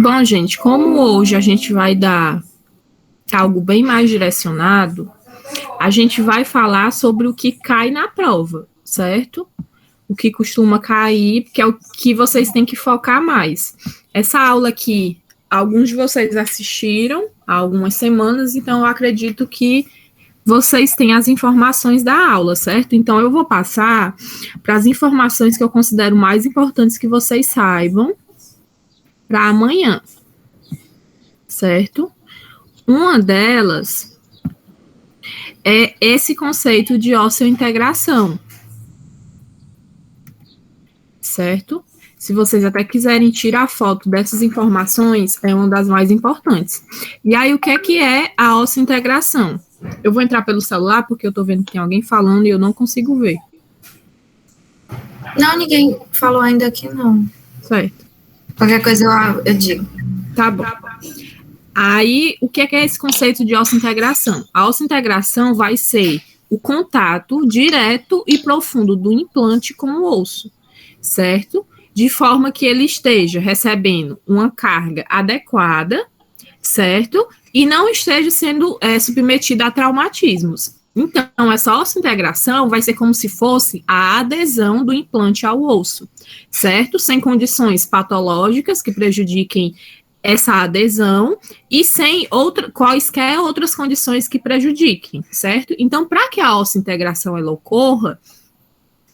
Bom, gente, como hoje a gente vai dar algo bem mais direcionado, a gente vai falar sobre o que cai na prova, certo? O que costuma cair, que é o que vocês têm que focar mais. Essa aula aqui, alguns de vocês assistiram há algumas semanas, então eu acredito que vocês têm as informações da aula, certo? Então eu vou passar para as informações que eu considero mais importantes que vocês saibam para amanhã, certo? Uma delas é esse conceito de ósseo-integração, certo? Se vocês até quiserem tirar foto dessas informações, é uma das mais importantes. E aí, o que é a ósseo-integração? Eu vou entrar pelo celular, porque eu tô vendo que tem alguém falando e eu não consigo ver. Não, ninguém falou ainda aqui, não. Certo. Qualquer coisa eu digo. Tá bom. Aí, o que é esse conceito de ósseo-integração? A ósseo-integração vai ser o contato direto e profundo do implante com o osso, certo? De forma que ele esteja recebendo uma carga adequada, certo? E não esteja sendo submetido a traumatismos. Então, essa ósseo-integração vai ser como se fosse a adesão do implante ao osso, certo? Sem condições patológicas que prejudiquem essa adesão e sem quaisquer outras condições que prejudiquem, certo? Então, para que a ósseo-integração ela ocorra,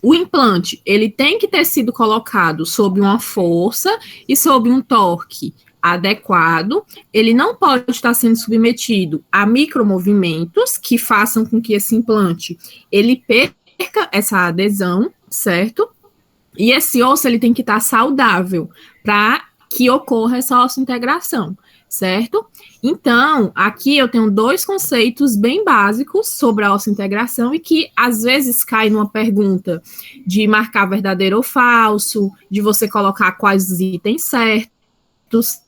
o implante ele tem que ter sido colocado sob uma força e sob um torque adequado, ele não pode estar sendo submetido a micromovimentos que façam com que esse implante ele perca essa adesão, certo? E esse osso ele tem que estar saudável para que ocorra essa ósseo-integração, certo? Então, aqui eu tenho dois conceitos bem básicos sobre a ósseo-integração e que às vezes cai numa pergunta de marcar verdadeiro ou falso, de você colocar quais os itens certos.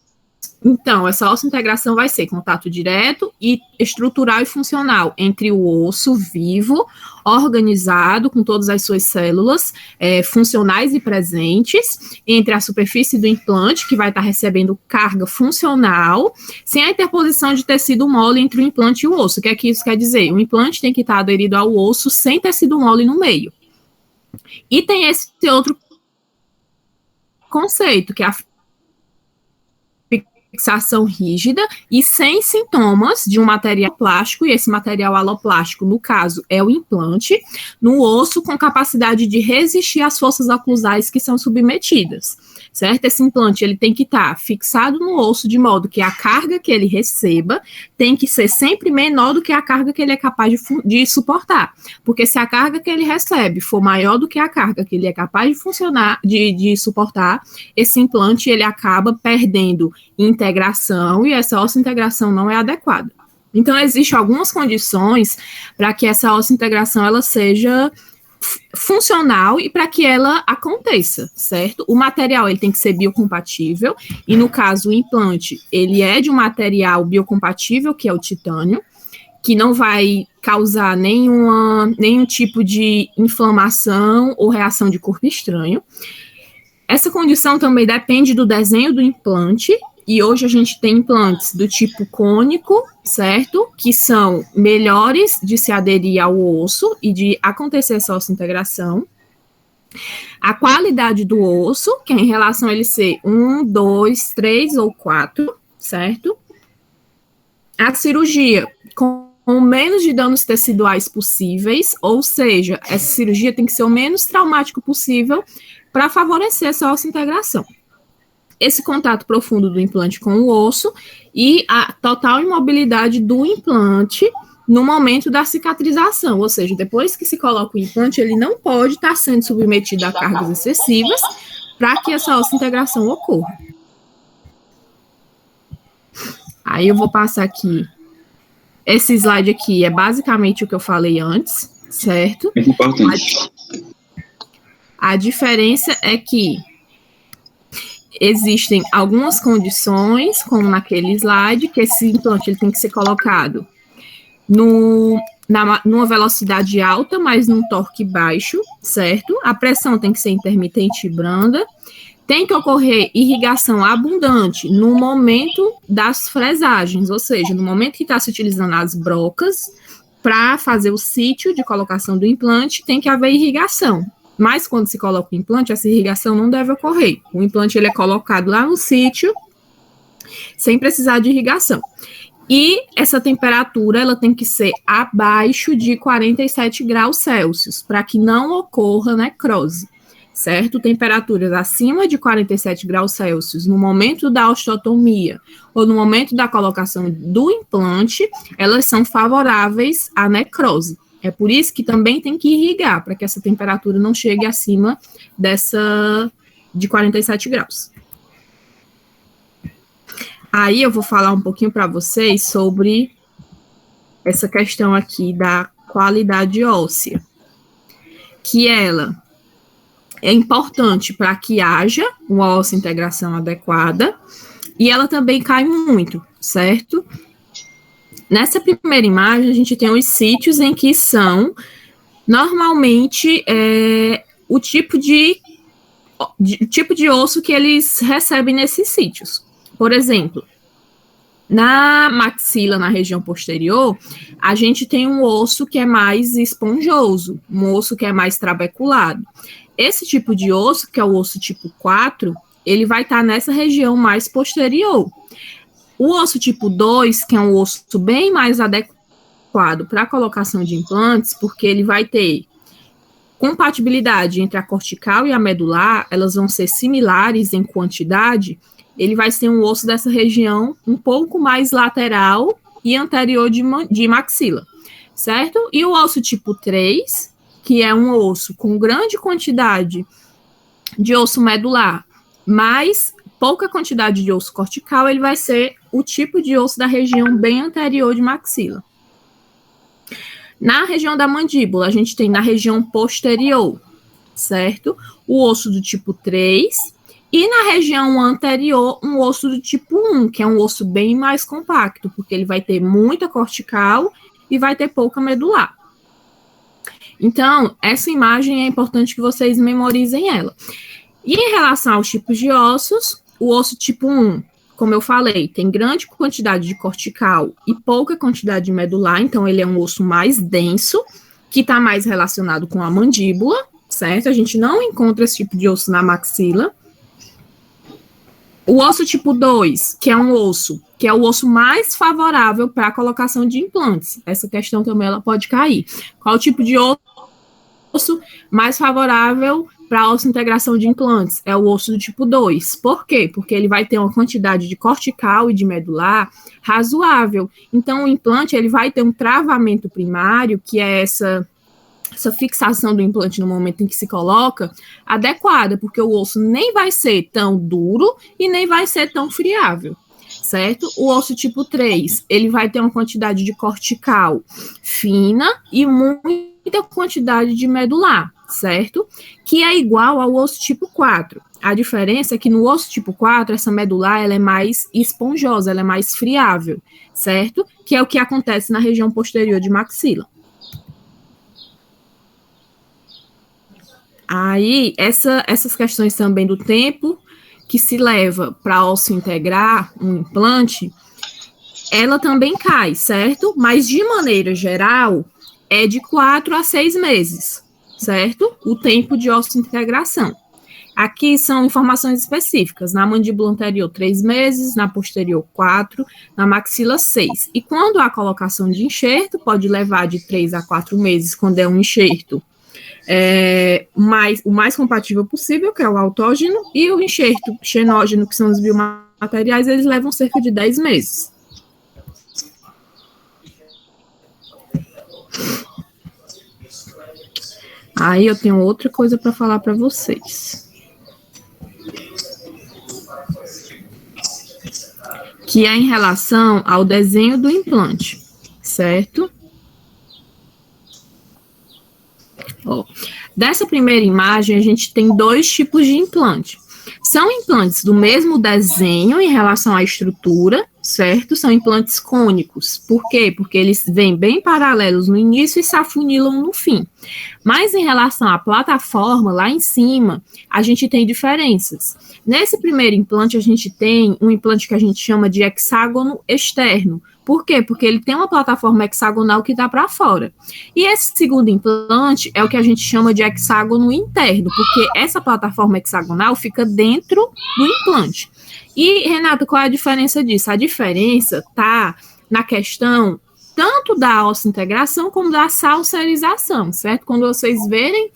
Então, essa ósseo-integração vai ser contato direto e estrutural e funcional entre o osso vivo, organizado com todas as suas células funcionais e presentes, entre a superfície do implante, que vai estar recebendo carga funcional, sem a interposição de tecido mole entre o implante e o osso. O que é que isso quer dizer? O implante tem que estar aderido ao osso sem tecido mole no meio. E tem esse outro conceito, que é a fixação rígida e sem sintomas de um material plástico, e esse material aloplástico, no caso, é o implante, no osso com capacidade de resistir às forças oclusais que são submetidas, certo? Esse implante, ele tem que estar fixado no osso de modo que a carga que ele receba tem que ser sempre menor do que a carga que ele é capaz de suportar, porque se a carga que ele recebe for maior do que a carga que ele é capaz de suportar, esse implante, ele acaba perdendo integração e essa ósseo-integração não é adequada. Então, existem algumas condições para que essa ósseo-integração ela seja funcional e para que ela aconteça, certo? O material ele tem que ser biocompatível e, no caso, o implante, ele é de um material biocompatível, que é o titânio, que não vai causar nenhum tipo de inflamação ou reação de corpo estranho. Essa condição também depende do desenho do implante, e hoje a gente tem implantes do tipo cônico, certo? Que são melhores de se aderir ao osso e de acontecer essa ósseo-integração. A qualidade do osso, que é em relação a ele ser 1, 2, 3 ou 4, certo? A cirurgia com menos de danos teciduais possíveis, ou seja, essa cirurgia tem que ser o menos traumático possível para favorecer essa ósseo-integração. Esse contato profundo do implante com o osso e a total imobilidade do implante no momento da cicatrização, ou seja, depois que se coloca o implante, ele não pode estar sendo submetido a cargas excessivas para que essa ósseo-integração ocorra. Aí eu vou passar aqui. Esse slide aqui é basicamente o que eu falei antes, certo? Muito importante. A diferença é que existem algumas condições, como naquele slide, que esse implante ele tem que ser colocado numa velocidade alta, mas num torque baixo, certo? A pressão tem que ser intermitente e branda. Tem que ocorrer irrigação abundante no momento das fresagens, ou seja, no momento que está se utilizando as brocas para fazer o sítio de colocação do implante, tem que haver irrigação. Mas quando se coloca o implante, essa irrigação não deve ocorrer. O implante ele é colocado lá no sítio, sem precisar de irrigação. E essa temperatura ela tem que ser abaixo de 47 graus Celsius, para que não ocorra necrose, certo? Temperaturas acima de 47 graus Celsius no momento da osteotomia ou no momento da colocação do implante, elas são favoráveis à necrose. É por isso que também tem que irrigar, para que essa temperatura não chegue acima de 47 graus. Aí eu vou falar um pouquinho para vocês sobre essa questão aqui da qualidade óssea, que ela é importante para que haja uma óssea integração adequada, e ela também cai muito, certo? Nessa primeira imagem, a gente tem os sítios em que são, normalmente, o tipo de osso que eles recebem nesses sítios. Por exemplo, na maxila, na região posterior, a gente tem um osso que é mais esponjoso, um osso que é mais trabeculado. Esse tipo de osso, que é o osso tipo 4, ele vai estar nessa região mais posterior. O osso tipo 2, que é um osso bem mais adequado para a colocação de implantes, porque ele vai ter compatibilidade entre a cortical e a medular, elas vão ser similares em quantidade, ele vai ser um osso dessa região um pouco mais lateral e anterior de maxila, certo? E o osso tipo 3, que é um osso com grande quantidade de osso medular, mas pouca quantidade de osso cortical, ele vai ser o tipo de osso da região bem anterior de maxila. Na região da mandíbula, a gente tem na região posterior, certo? O osso do tipo 3, e na região anterior, um osso do tipo 1, que é um osso bem mais compacto, porque ele vai ter muita cortical e vai ter pouca medular. Então, essa imagem é importante que vocês memorizem ela. E em relação aos tipos de ossos, o osso tipo 1, como eu falei, tem grande quantidade de cortical e pouca quantidade de medular, então ele é um osso mais denso, que está mais relacionado com a mandíbula, certo? A gente não encontra esse tipo de osso na maxila. O osso tipo 2, que é um osso, que é o osso mais favorável para a colocação de implantes. Essa questão também ela pode cair. Qual o tipo de osso mais favorável para a integração de implantes? É o osso do tipo 2. Por quê? Porque ele vai ter uma quantidade de cortical e de medular razoável. Então, o implante ele vai ter um travamento primário, que é essa fixação do implante no momento em que se coloca, adequada, porque o osso nem vai ser tão duro e nem vai ser tão friável, certo? O osso tipo 3, ele vai ter uma quantidade de cortical fina e muita quantidade de medular, certo? Que é igual ao osso tipo 4. A diferença é que no osso tipo 4, essa medular ela é mais esponjosa, ela é mais friável, certo? Que é o que acontece na região posterior de maxila. Aí, essas questões também do tempo que se leva para osso integrar um implante, ela também cai, certo? Mas, de maneira geral, é de 4 a 6 meses, certo? O tempo de osso integração. Aqui são informações específicas. Na mandíbula anterior, 3 meses, na posterior, 4, na maxila, 6. E quando há colocação de enxerto, pode levar de 3 a 4 meses, quando é um enxerto o mais compatível possível, que é o autógeno, e o enxerto xenógeno, que são os biomateriais, eles levam cerca de 10 meses. Aí eu tenho outra coisa para falar para vocês. Que é em relação ao desenho do implante, certo? Ó, dessa primeira imagem, a gente tem 2 tipos de implante. São implantes do mesmo desenho em relação à estrutura, certo? São implantes cônicos. Por quê? Porque eles vêm bem paralelos no início e se afunilam no fim. Mas em relação à plataforma, lá em cima, a gente tem diferenças. Nesse primeiro implante, a gente tem um implante que a gente chama de hexágono externo. Por quê? Porque ele tem uma plataforma hexagonal que dá para fora. E esse segundo implante é o que a gente chama de hexágono interno, porque essa plataforma hexagonal fica dentro do implante. E, Renata, qual é a diferença disso? A diferença está na questão tanto da osseointegração como da salserização, certo? Quando vocês verem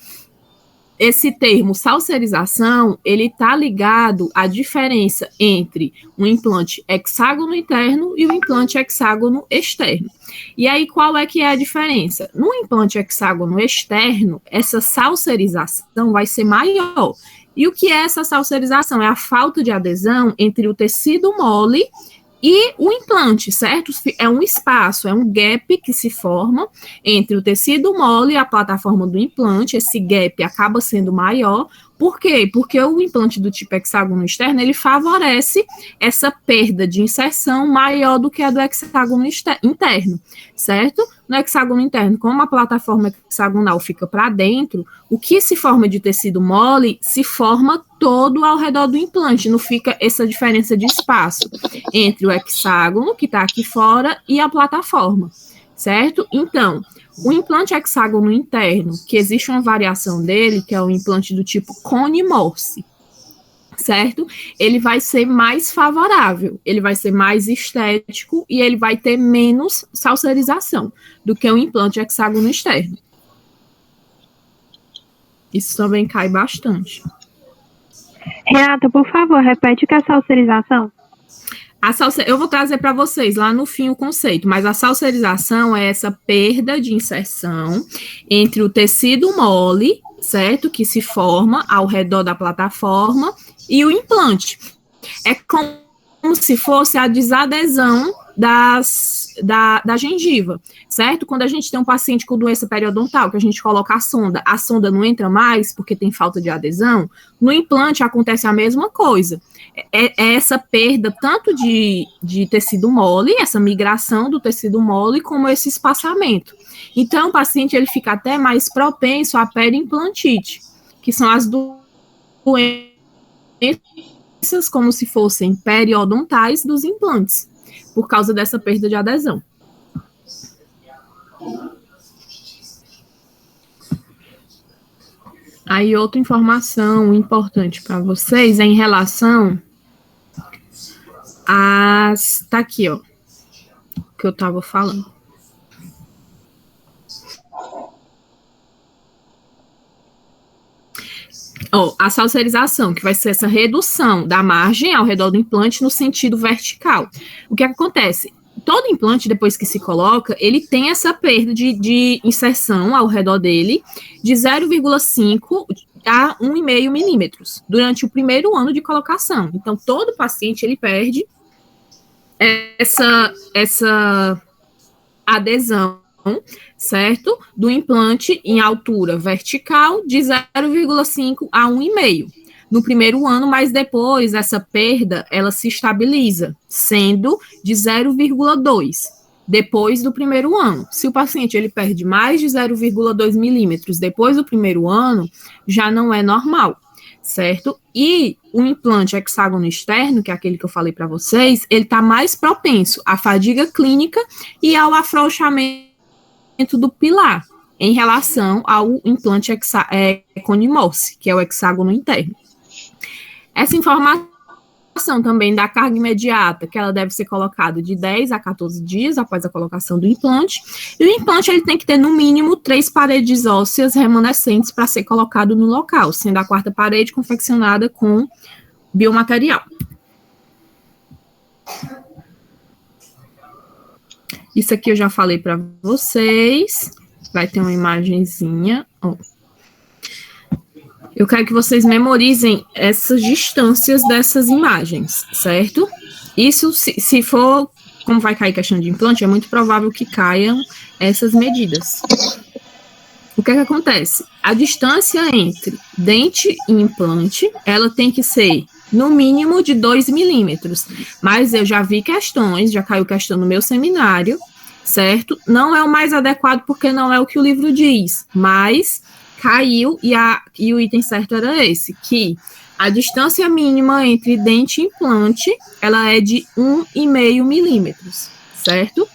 esse termo salserização, ele está ligado à diferença entre um implante hexágono interno e o implante hexágono externo. E aí, qual é que é a diferença? No implante hexágono externo, essa salserização vai ser maior. E o que é essa salserização? É a falta de adesão entre o tecido mole e o implante, certo? É um espaço, é um gap que se forma entre o tecido mole e a plataforma do implante. Esse gap acaba sendo maior. Por quê? Porque o implante do tipo hexágono externo, ele favorece essa perda de inserção maior do que a do hexágono interno, certo? No hexágono interno, como a plataforma hexagonal fica para dentro, o que se forma de tecido mole se forma todo ao redor do implante, não fica essa diferença de espaço entre o hexágono, que está aqui fora, e a plataforma, certo? Então, o implante hexágono interno, que existe uma variação dele, que é o implante do tipo cone-Morse, certo? Ele vai ser mais favorável, ele vai ser mais estético e ele vai ter menos salserização do que o implante hexágono externo. Isso também cai bastante. Renata, por favor, repete o que é salserização. Eu vou trazer para vocês lá no fim o conceito, mas a salserização é essa perda de inserção entre o tecido mole, certo? Que se forma ao redor da plataforma e o implante. É como se fosse a desadesão da gengiva, certo? Quando a gente tem um paciente com doença periodontal, que a gente coloca a sonda não entra mais porque tem falta de adesão, no implante acontece a mesma coisa. É essa perda tanto de tecido mole, essa migração do tecido mole, como esse espaçamento. Então, o paciente ele fica até mais propenso à periimplantite, que são as doenças como se fossem periodontais dos implantes, por causa dessa perda de adesão. Aí, outra informação importante para vocês é em relação às... Tá aqui, ó, que eu estava falando. A salserização, que vai ser essa redução da margem ao redor do implante no sentido vertical. O que acontece? Todo implante, depois que se coloca, ele tem essa perda de inserção ao redor dele de 0,5 a 1,5 milímetros durante o primeiro ano de colocação. Então, todo paciente, ele perde essa adesão, certo? Do implante em altura vertical de 0,5 a 1,5 no primeiro ano, mas depois essa perda, ela se estabiliza, sendo de 0,2 depois do primeiro ano. Se o paciente ele perde mais de 0,2 milímetros depois do primeiro ano, já não é normal, certo? E o implante hexágono externo, que é aquele que eu falei para vocês, ele está mais propenso à fadiga clínica e ao afrouxamento do pilar, em relação ao implante cone-Morse, que é o hexágono interno. Essa informação também da carga imediata, que ela deve ser colocada de 10 a 14 dias após a colocação do implante, e o implante ele tem que ter no mínimo 3 paredes ósseas remanescentes para ser colocado no local, sendo a 4ª parede confeccionada com biomaterial. Isso aqui eu já falei para vocês. Vai ter uma imagenzinha. Ó. Eu quero que vocês memorizem essas distâncias dessas imagens, certo? Isso, se for, como vai cair questão de implante, é muito provável que caiam essas medidas. o que é que acontece? A distância entre dente e implante, ela tem que ser no mínimo de 2 milímetros. Mas eu já vi questões, já caiu questão no meu seminário, certo? Não é o mais adequado porque não é o que o livro diz, mas caiu e o item certo era esse, que a distância mínima entre dente e implante, ela é de 1,5 milímetros, certo?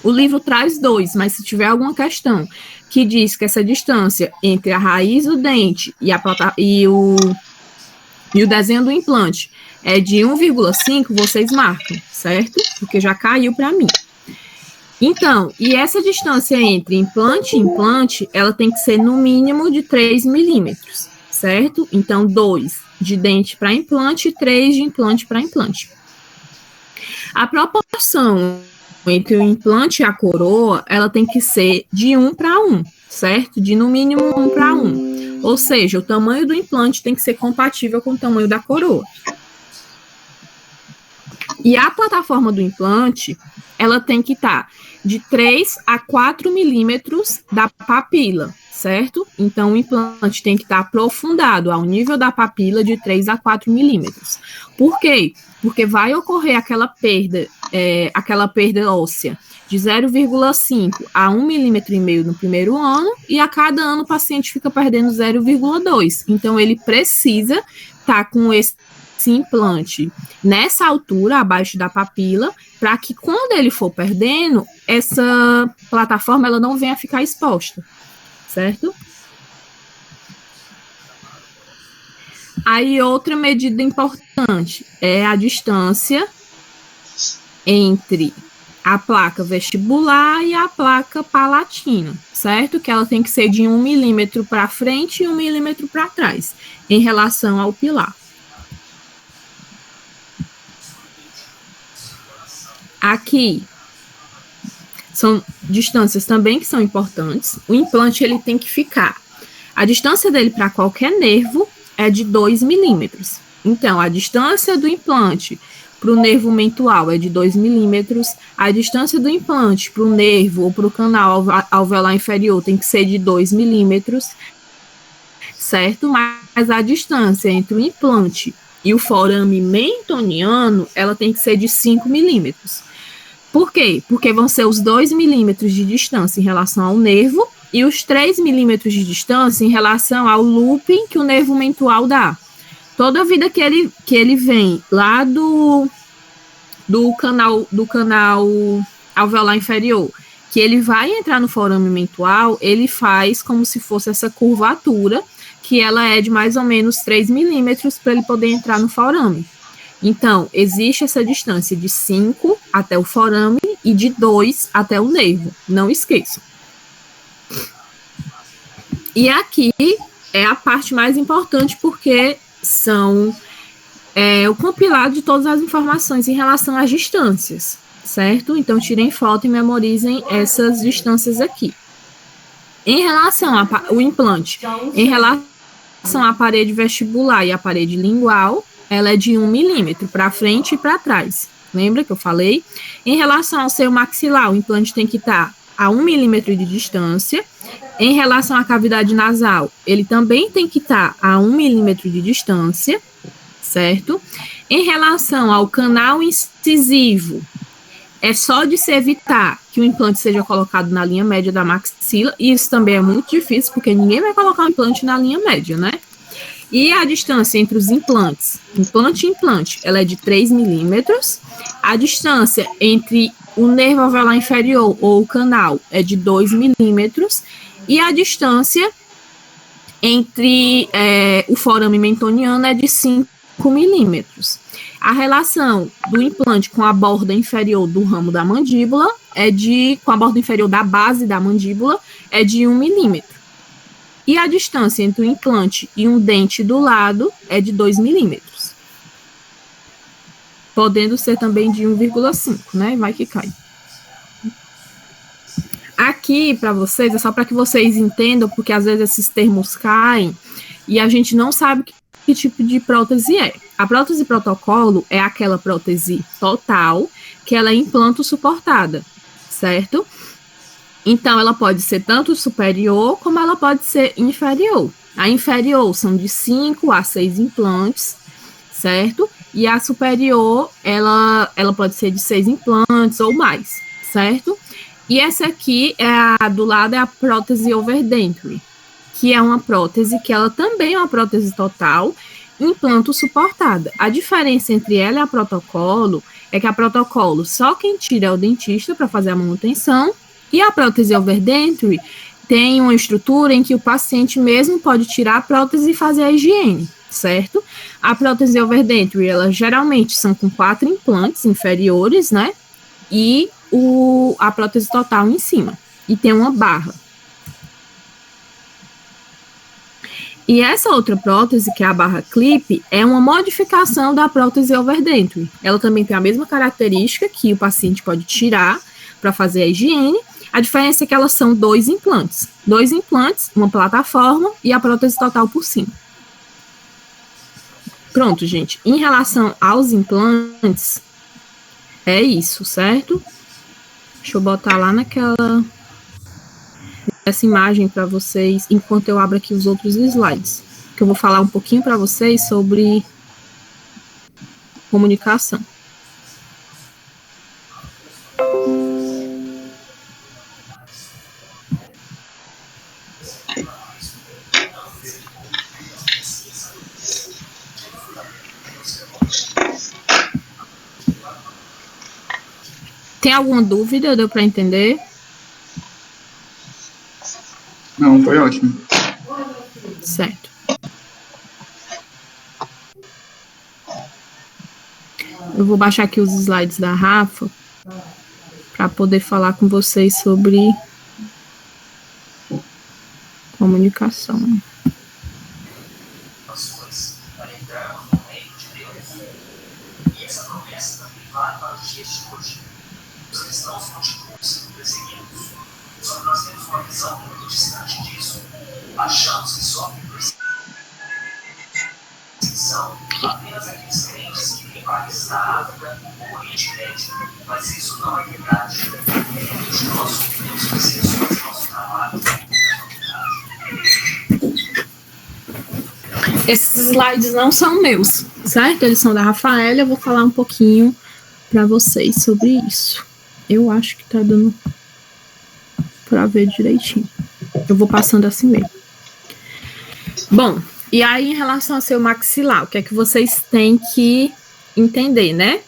O livro traz 2, mas se tiver alguma questão que diz que essa distância entre a raiz do dente e o desenho do implante é de 1,5, vocês marcam, certo? Porque já caiu para mim. Então, e essa distância entre implante e implante, ela tem que ser no mínimo de 3 milímetros, certo? Então, 2 de dente para implante e 3 de implante para implante. A proporção entre o implante e a coroa, ela tem que ser de 1 para 1, certo? De no mínimo 1 para 1. Ou seja, o tamanho do implante tem que ser compatível com o tamanho da coroa. E a plataforma do implante, ela tem que estar de 3 a 4 milímetros da papila, certo? Então, o implante tem que estar aprofundado ao nível da papila de 3 a 4 milímetros. Por quê? Porque vai ocorrer aquela perda óssea de 0,5 a 1,5 milímetro no primeiro ano, e a cada ano o paciente fica perdendo 0,2. Então, ele precisa estar com esse implante nessa altura, abaixo da papila, para que quando ele for perdendo, essa plataforma ela não venha a ficar exposta, certo? Aí outra medida importante é a distância entre a placa vestibular e a placa palatina, certo? Que ela tem que ser de 1 milímetro para frente e 1 milímetro para trás, em relação ao pilar. Aqui são distâncias também que são importantes. O implante ele tem que ficar. A distância dele para qualquer nervo é de 2 milímetros. Então, a distância do implante para o nervo mentual é de 2 milímetros. A distância do implante para o nervo ou para o canal alveolar inferior tem que ser de 2 milímetros, certo? Mas a distância entre o implante e o forame mentoniano, ela tem que ser de 5 milímetros. Por quê? Porque vão ser os 2 milímetros de distância em relação ao nervo e os 3 milímetros de distância em relação ao looping que o nervo mentual dá. Toda vida que ele vem lá do canal alveolar inferior, que ele vai entrar no forame mentual, ele faz como se fosse essa curvatura, que ela é de mais ou menos 3 milímetros para ele poder entrar no forame. Então, existe essa distância de 5 até o forame e de 2 até o nervo. Não esqueçam. E aqui é a parte mais importante porque são o compilado de todas as informações em relação às distâncias, certo? Então, tirem foto e memorizem essas distâncias aqui. Em relação ao implante, em relação à parede vestibular e à parede lingual, ela é de 1 milímetro para frente e para trás. Lembra que eu falei? Em relação ao seio maxilar, o implante tem que estar a 1 milímetro de distância. Em relação à cavidade nasal, ele também tem que estar a 1 milímetro de distância, certo? Em relação ao canal incisivo, é só de se evitar que o implante seja colocado na linha média da maxila, e isso também é muito difícil, porque ninguém vai colocar um implante na linha média, né? E a distância entre os implantes, implante e implante, ela é de 3 milímetros. A distância entre o nervo alveolar inferior ou o canal é de 2 milímetros. E a distância entre o forame mentoniano é de 5 milímetros. A relação do implante com a borda inferior do ramo da mandíbula com a borda inferior da base da mandíbula é de 1 milímetro. E a distância entre o implante e um dente do lado é de 2 milímetros. Podendo ser também de 1,5, né? Vai que cai. Aqui, para vocês, é só para que vocês entendam, porque às vezes esses termos caem e a gente não sabe que tipo de prótese é. A prótese protocolo é aquela prótese total que ela é implanto suportada, certo? Então, ela pode ser tanto superior, como ela pode ser inferior. A inferior são de 5 a 6 implantes, certo? E a superior, ela pode ser de 6 implantes ou mais, certo? E essa aqui, do lado, é a prótese overdenture, que é uma prótese que ela também é uma prótese total, implanto suportada. A diferença entre ela e a protocolo é que a protocolo só quem tira é o dentista para fazer a manutenção, e a prótese overdenture tem uma estrutura em que o paciente mesmo pode tirar a prótese e fazer a higiene, certo? A prótese overdenture, elas geralmente são com 4 implantes inferiores, né? E a prótese total em cima. E tem uma barra. E essa outra prótese, que é a barra clip, é uma modificação da prótese overdenture. Ela também tem a mesma característica que o paciente pode tirar para fazer a higiene. A diferença é que elas são 2 implantes. 2 implantes, uma plataforma e a prótese total por cima. Pronto, gente. Em relação aos implantes, é isso, certo? Deixa eu botar lá essa imagem para vocês, enquanto eu abro aqui os outros slides, que eu vou falar um pouquinho para vocês sobre comunicação. Tem alguma dúvida? Deu para entender? Não, foi ótimo. Certo. Eu vou baixar aqui os slides da Rafa para poder falar com vocês sobre comunicação. E essa promessa também vale para os dias de hoje. Os cristãos continuam sendo perseguidos. Só que nós temos uma visão muito distante disso. Achamos que sofrem perseguição apenas aqueles crentes que vêm países da África ou Oriente Médio. Mas isso não é verdade. Nós sofremos perseguições no nosso trabalho. Esses slides não são meus, certo? Eles são da Rafaela. Eu vou falar um pouquinho para vocês sobre isso. Eu acho que tá dando para ver direitinho. Eu vou passando assim mesmo. Bom, e aí em relação ao seu maxilar, o que é que vocês têm que entender, né?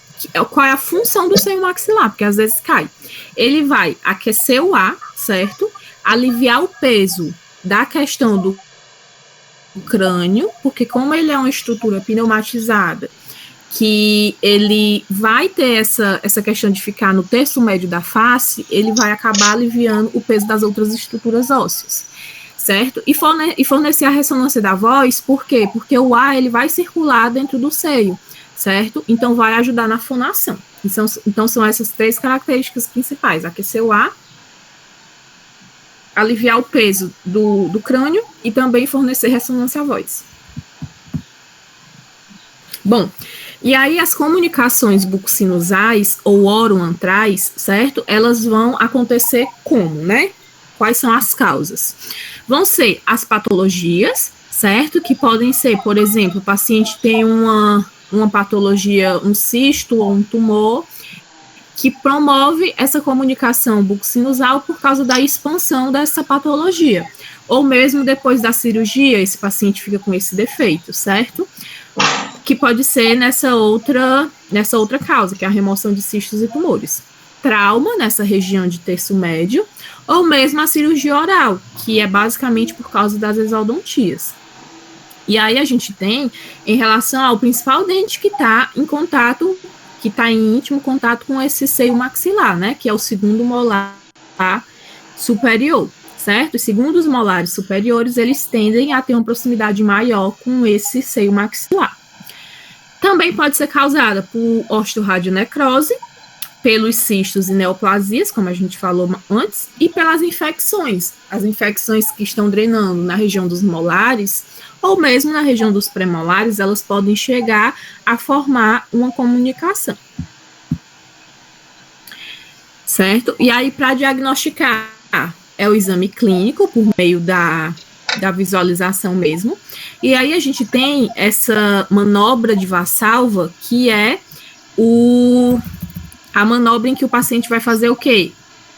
Qual é a função do seu maxilar? Porque às vezes cai. Ele vai aquecer o ar, certo? Aliviar o peso da questão do crânio, porque como ele é uma estrutura pneumatizada, que ele vai ter essa questão de ficar no terço médio da face, ele vai acabar aliviando o peso das outras estruturas ósseas, certo? E fornecer a ressonância da voz, por quê? Porque o ar, ele vai circular dentro do seio, certo? Então, vai ajudar na fonação. Então, são essas 3 características principais: aquecer o ar, aliviar o peso do crânio e também fornecer ressonância à voz. Bom, e aí as comunicações buccosinusais ou oroantrais, certo? Elas vão acontecer como, né? Quais são as causas? Vão ser as patologias, certo? Que podem ser, por exemplo, o paciente tem uma patologia, um cisto ou um tumor, que promove essa comunicação buccosinusal por causa da expansão dessa patologia. Ou mesmo depois da cirurgia, esse paciente fica com esse defeito, certo? Que pode ser nessa outra causa, que é a remoção de cistos e tumores. Trauma nessa região de terço médio, ou mesmo a cirurgia oral, que é basicamente por causa das exodontias. E aí a gente tem, em relação ao principal dente que está em contato, que está em íntimo contato com esse seio maxilar, né, que é o segundo molar superior, certo? Os segundos molares superiores, eles tendem a ter uma proximidade maior com esse seio maxilar. Também pode ser causada por osteoradionecrose, pelos cistos e neoplasias, como a gente falou antes, e pelas infecções. As infecções que estão drenando na região dos molares, ou mesmo na região dos premolares, elas podem chegar a formar uma comunicação. Certo? E aí, para diagnosticar é o exame clínico, por meio da visualização mesmo. E aí a gente tem essa manobra de Valsalva, que é a manobra em que o paciente vai fazer o quê?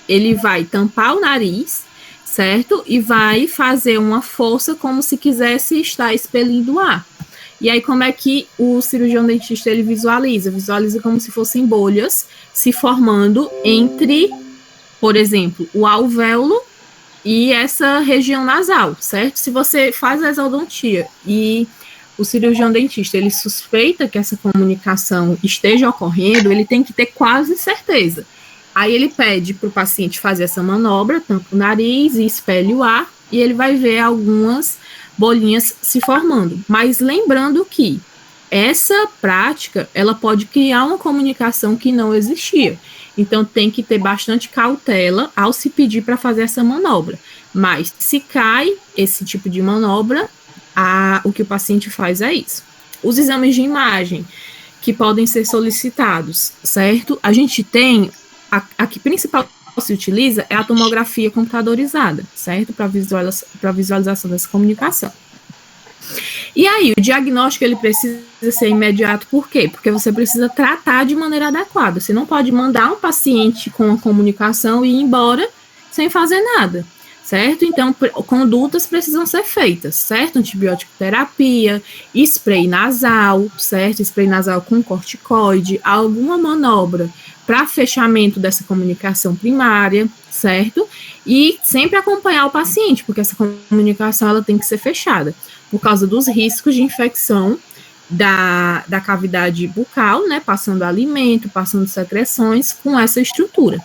Ele vai tampar o nariz, certo? E vai fazer uma força como se quisesse estar expelindo ar. E aí, como é que o cirurgião dentista ele visualiza? Visualiza como se fossem bolhas se formando entre, por exemplo, o alvéolo e essa região nasal, certo? Se você faz a exodontia e o cirurgião dentista ele suspeita que essa comunicação esteja ocorrendo, ele tem que ter quase certeza. Aí ele pede para o paciente fazer essa manobra, tampa o nariz e espelha o ar, e ele vai ver algumas bolinhas se formando. Mas lembrando que essa prática, ela pode criar uma comunicação que não existia. Então, tem que ter bastante cautela ao se pedir para fazer essa manobra. Mas, se cai esse tipo de manobra, o que o paciente faz é isso. Os exames de imagem que podem ser solicitados, certo? A gente tem, a que principal se utiliza é a tomografia computadorizada, certo? Para visualização dessa comunicação. E aí, o diagnóstico ele precisa ser imediato, por quê? Porque você precisa tratar de maneira adequada. Você não pode mandar um paciente com a comunicação e ir embora sem fazer nada, certo? Então, condutas precisam ser feitas, certo? Antibiótico terapia, spray nasal, certo? Spray nasal com corticoide, alguma manobra para fechamento dessa comunicação primária, certo? E sempre acompanhar o paciente, porque essa comunicação ela tem que ser fechada, por causa dos riscos de infecção da cavidade bucal, né? Passando alimento, passando secreções com essa estrutura.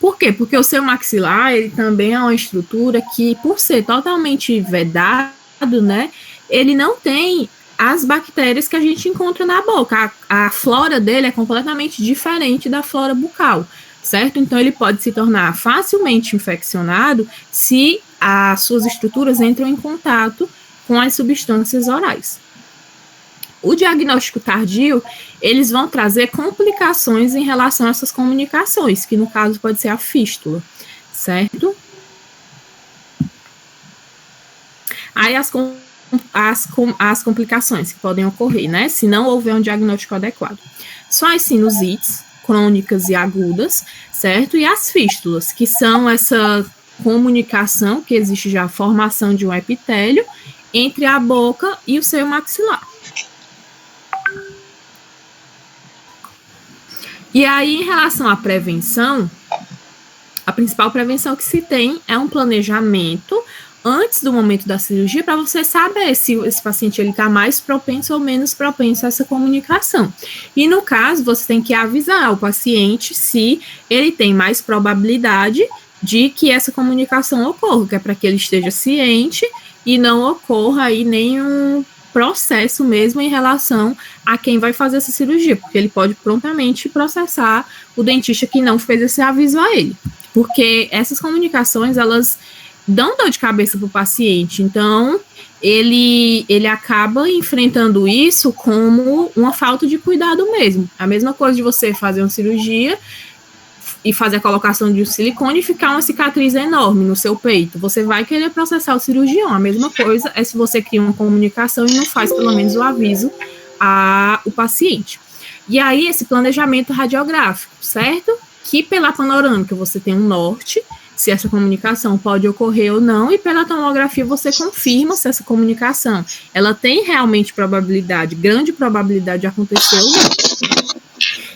Por quê? Porque o seu maxilar, ele também é uma estrutura que, por ser totalmente vedado, né? Ele não tem as bactérias que a gente encontra na boca. A flora dele é completamente diferente da flora bucal, certo? Então, ele pode se tornar facilmente infeccionado se as suas estruturas entram em contato com as substâncias orais. O diagnóstico tardio, eles vão trazer complicações em relação a essas comunicações, que no caso pode ser a fístula, certo? Aí as complicações que podem ocorrer, né, se não houver um diagnóstico adequado. São as sinusites crônicas e agudas, certo? E as fístulas, que são essa comunicação, que existe já a formação de um epitélio entre a boca e o seio maxilar. E aí, em relação à prevenção, a principal prevenção que se tem é um planejamento antes do momento da cirurgia, para você saber se esse paciente está mais propenso ou menos propenso a essa comunicação. E no caso, você tem que avisar o paciente se ele tem mais probabilidade de que essa comunicação ocorra, que é para que ele esteja ciente e não ocorra aí nenhum processo mesmo em relação a quem vai fazer essa cirurgia, porque ele pode prontamente processar o dentista que não fez esse aviso a ele. Porque essas comunicações, elas dão dor de cabeça para o paciente, então ele acaba enfrentando isso como uma falta de cuidado mesmo. A mesma coisa de você fazer uma cirurgia e fazer a colocação de um silicone e ficar uma cicatriz enorme no seu peito. Você vai querer processar o cirurgião. A mesma coisa é se você cria uma comunicação e não faz pelo menos o aviso ao paciente. E aí, esse planejamento radiográfico, certo? Que pela panorâmica você tem um norte, se essa comunicação pode ocorrer ou não, e pela tomografia você confirma se essa comunicação ela tem realmente probabilidade, grande probabilidade de acontecer ou não.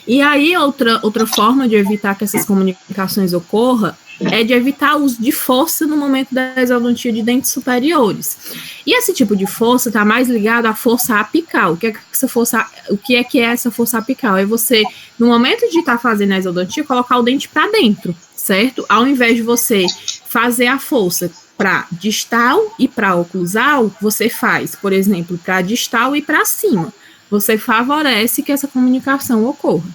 E aí, outra forma de evitar que essas comunicações ocorram é de evitar o uso de força no momento da exodontia de dentes superiores. E esse tipo de força está mais ligado à força apical. O que é essa força apical? É você, no momento de estar fazendo a exodontia, colocar o dente para dentro, certo? Ao invés de você fazer a força para distal e para oclusal, você faz, por exemplo, para distal e para cima. Você favorece que essa comunicação ocorra.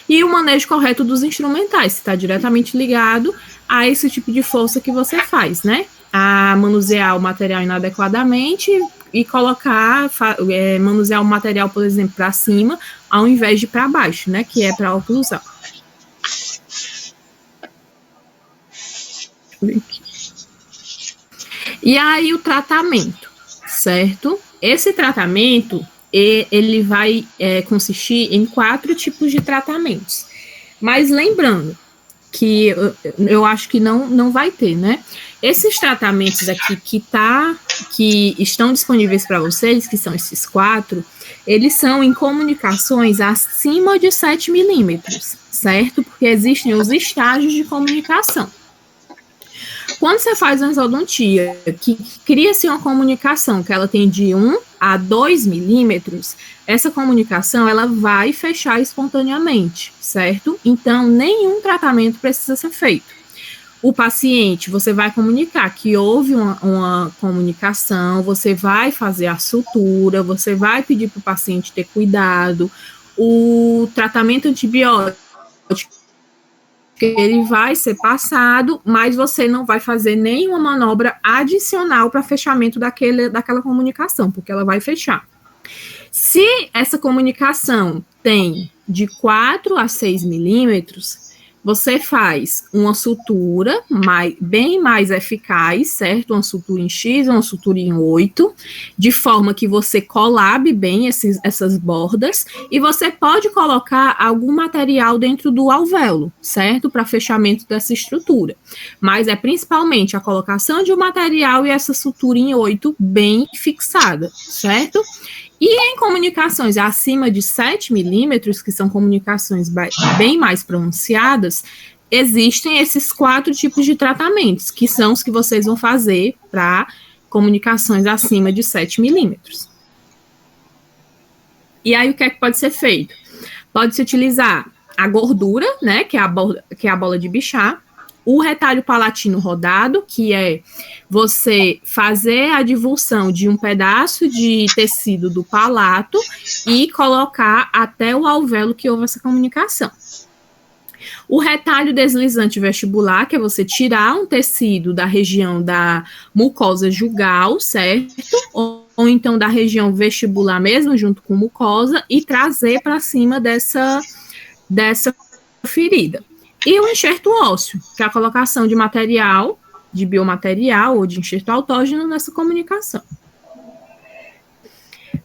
E o manejo correto dos instrumentais, está diretamente ligado a esse tipo de força que você faz, né? A manusear o material inadequadamente e manusear o material, por exemplo, para cima, ao invés de para baixo, né? Que é para oclusal. E aí o tratamento, certo? Esse tratamento, ele vai consistir em 4 tipos de tratamentos. Mas lembrando que eu acho que não vai ter, né? Esses tratamentos aqui que estão disponíveis para vocês, que são esses 4, eles são em comunicações acima de 7 milímetros, certo? Porque existem os estágios de comunicação. Quando você faz uma exodontia, que cria-se uma comunicação que ela tem de 1 a 2 milímetros, essa comunicação ela vai fechar espontaneamente, certo? Então, nenhum tratamento precisa ser feito. O paciente, você vai comunicar que houve uma comunicação, você vai fazer a sutura, você vai pedir para o paciente ter cuidado, o tratamento antibiótico, ele vai ser passado, mas você não vai fazer nenhuma manobra adicional para fechamento daquela comunicação, porque ela vai fechar. Se essa comunicação tem de 4 a 6 milímetros, você faz uma sutura bem mais eficaz, certo? Uma sutura em X, uma sutura em 8, de forma que você colabe bem essas bordas, e você pode colocar algum material dentro do alvéolo, certo? Para fechamento dessa estrutura. Mas é principalmente a colocação de um material e essa sutura em 8 bem fixada, certo? E em comunicações acima de 7 milímetros, que são comunicações bem mais pronunciadas, existem esses 4 tipos de tratamentos, que são os que vocês vão fazer para comunicações acima de 7 milímetros. E aí, o que é que pode ser feito? Pode-se utilizar a gordura, né, que é a bola de bichar, o retalho palatino rodado, que é você fazer a divulsão de um pedaço de tecido do palato e colocar até o alvéolo que houve essa comunicação. O retalho deslizante vestibular, que é você tirar um tecido da região da mucosa jugal, certo? Ou então da região vestibular mesmo, junto com mucosa, e trazer para cima dessa ferida. E o enxerto ósseo, que é a colocação de material, de biomaterial ou de enxerto autógeno nessa comunicação.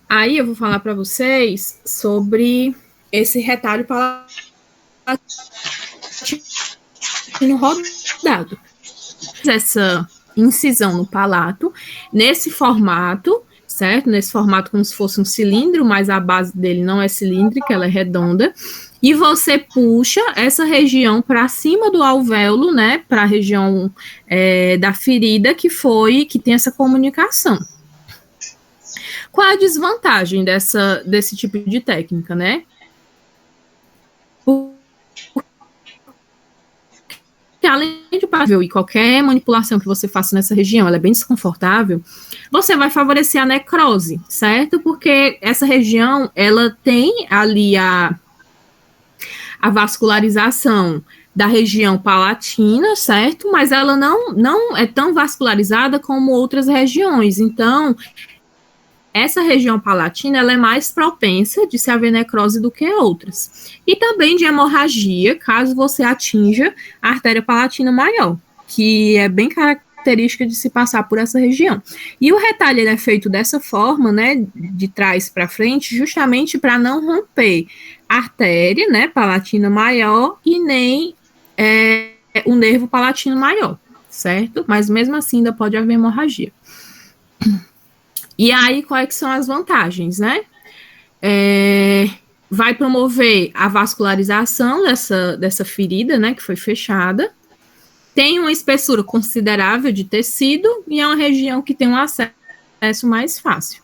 Aí eu vou falar para vocês sobre esse retalho palatino rodado. Essa incisão no palato, nesse formato, certo? Nesse formato como se fosse um cilindro, mas a base dele não é cilíndrica, ela é redonda. E você puxa essa região para cima do alvéolo, né, para a região da ferida que tem essa comunicação. Qual a desvantagem desse tipo de técnica, né? Porque além de pavel e qualquer manipulação que você faça nessa região, ela é bem desconfortável, você vai favorecer a necrose, certo? Porque essa região, ela tem ali a vascularização da região palatina, certo? Mas ela não é tão vascularizada como outras regiões. Então, essa região palatina, ela é mais propensa de se haver necrose do que outras. E também de hemorragia, caso você atinja a artéria palatina maior, que é bem característica de se passar por essa região. E o retalho ele é feito dessa forma, né, de trás para frente, justamente para não romper artéria, né, palatina maior e nem o nervo palatino maior, certo? Mas mesmo assim ainda pode haver hemorragia. E aí, quais são as vantagens, né? Vai promover a vascularização dessa ferida, né, que foi fechada. Tem uma espessura considerável de tecido e é uma região que tem um acesso mais fácil.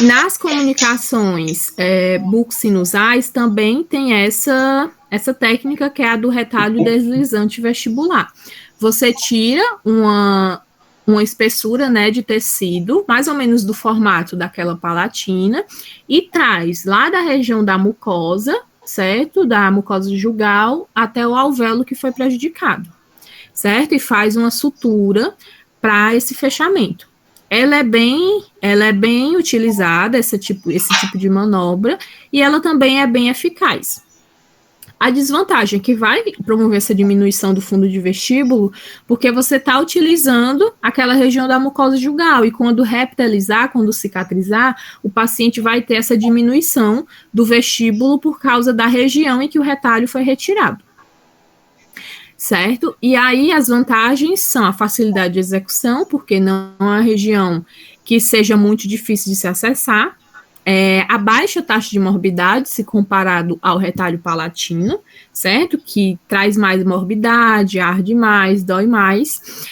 Nas comunicações bucosinusais também tem essa técnica que é a do retalho deslizante vestibular. Você tira uma espessura, né, de tecido, mais ou menos do formato daquela palatina, e traz lá da região da mucosa, certo? Da mucosa jugal até o alvéolo que foi prejudicado, certo? E faz uma sutura para esse fechamento. Ela é bem utilizada, esse tipo de manobra, e ela também é bem eficaz. A desvantagem é que vai promover essa diminuição do fundo de vestíbulo, porque você está utilizando aquela região da mucosa jugal, e quando reptilizar, quando cicatrizar, o paciente vai ter essa diminuição do vestíbulo por causa da região em que o retalho foi retirado. Certo? E aí as vantagens são a facilidade de execução, porque não é uma região que seja muito difícil de se acessar, a baixa taxa de morbidade se comparado ao retalho palatino, certo? Que traz mais morbidade, arde mais, dói mais.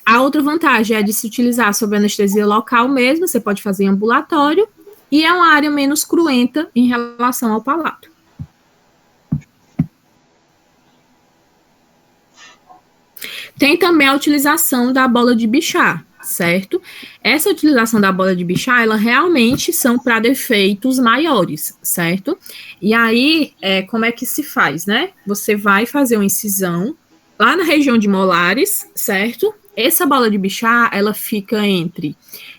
A outra vantagem é de se utilizar sob anestesia local mesmo, você pode fazer em ambulatório, e é uma área menos cruenta em relação ao palato. Tem também a utilização da bola de Bichat, certo? Essa utilização da bola de Bichat, ela realmente são para defeitos maiores, certo? E aí, como é que se faz, né? Você vai fazer uma incisão lá na região de molares, certo? Essa bola de Bichat, ela fica entre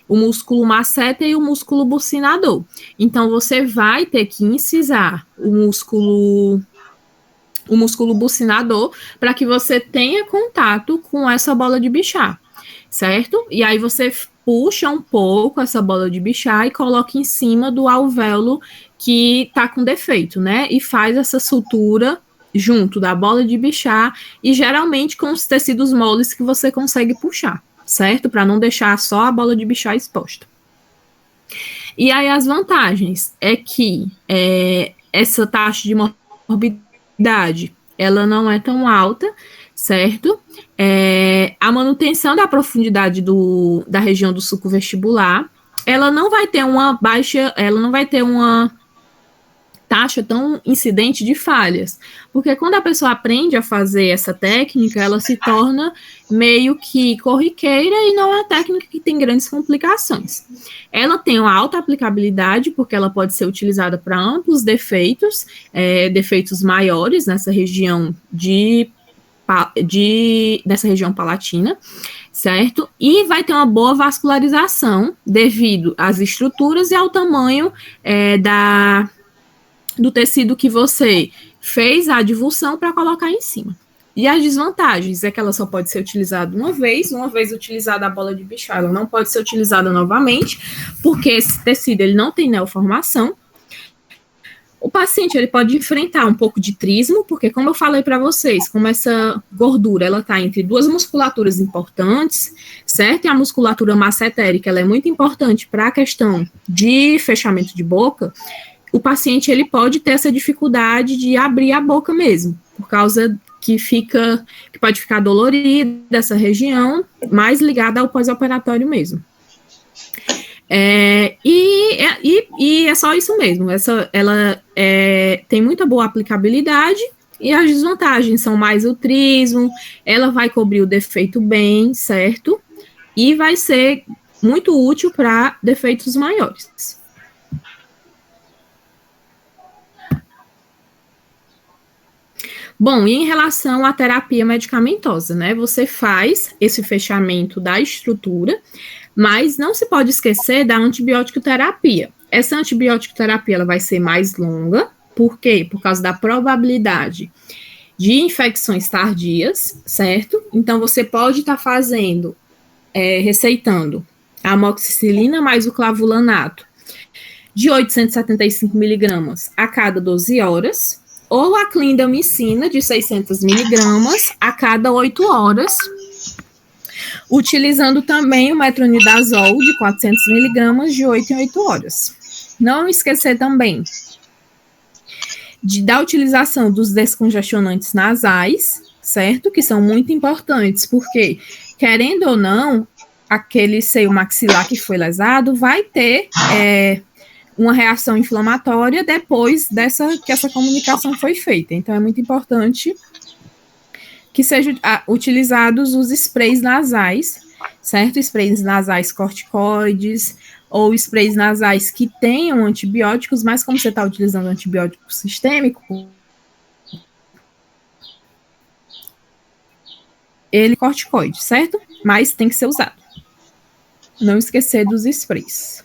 o músculo masseter e o músculo bucinador. Então, você vai ter que incisar o músculo bucinador para que você tenha contato com essa bola de Bichat, certo? E aí você puxa um pouco essa bola de Bichat e coloca em cima do alvéolo que está com defeito, né? E faz essa sutura junto da bola de Bichat e geralmente com os tecidos moles que você consegue puxar, certo? Para não deixar só a bola de Bichat exposta. E aí as vantagens é que essa taxa de morbidade, ela não é tão alta, certo? A manutenção da profundidade da região do sulco vestibular, ela não vai ter uma taxa tão incidente de falhas, porque quando a pessoa aprende a fazer essa técnica, ela se torna meio que corriqueira e não é uma técnica que tem grandes complicações. Ela tem uma alta aplicabilidade, porque ela pode ser utilizada para amplos defeitos, defeitos maiores nessa região nessa região palatina, certo? E vai ter uma boa vascularização devido às estruturas e ao tamanho do tecido que você fez a advulsão para colocar em cima. E as desvantagens é que ela só pode ser utilizada uma vez utilizada a bola de Bichat, ela não pode ser utilizada novamente, porque esse tecido ele não tem neoformação. O paciente ele pode enfrentar um pouco de trismo, porque como eu falei para vocês, como essa gordura ela está entre duas musculaturas importantes, certo? E a musculatura massetérica ela é muito importante para a questão de fechamento de boca. O paciente ele pode ter essa dificuldade de abrir a boca mesmo, por causa que pode ficar dolorido dessa região, mais ligada ao pós-operatório mesmo. E é só isso mesmo. Ela tem muita boa aplicabilidade e as desvantagens são mais o trismo, ela vai cobrir o defeito bem, certo? E vai ser muito útil para defeitos maiores. Bom, e em relação à terapia medicamentosa, né? Você faz esse fechamento da estrutura, mas não se pode esquecer da antibiótico terapia. Essa antibiótico terapia ela vai ser mais longa, por quê? Por causa da probabilidade de infecções tardias, certo? Então, você pode estar receitando a amoxicilina mais o clavulanato de 875 miligramas a cada 12 horas, ou a clindamicina de 600 miligramas a cada 8 horas, utilizando também o metronidazol de 400 miligramas de 8 em 8 horas. Não esquecer também da utilização dos descongestionantes nasais, certo? Que são muito importantes, porque, querendo ou não, aquele seio maxilar que foi lesado vai ter uma reação inflamatória depois que essa comunicação foi feita. Então, é muito importante que sejam utilizados os sprays nasais, certo? Sprays nasais corticoides ou sprays nasais que tenham antibióticos, mas como você está utilizando antibiótico sistêmico, ele é corticoide, certo? Mas tem que ser usado. Não esquecer dos sprays.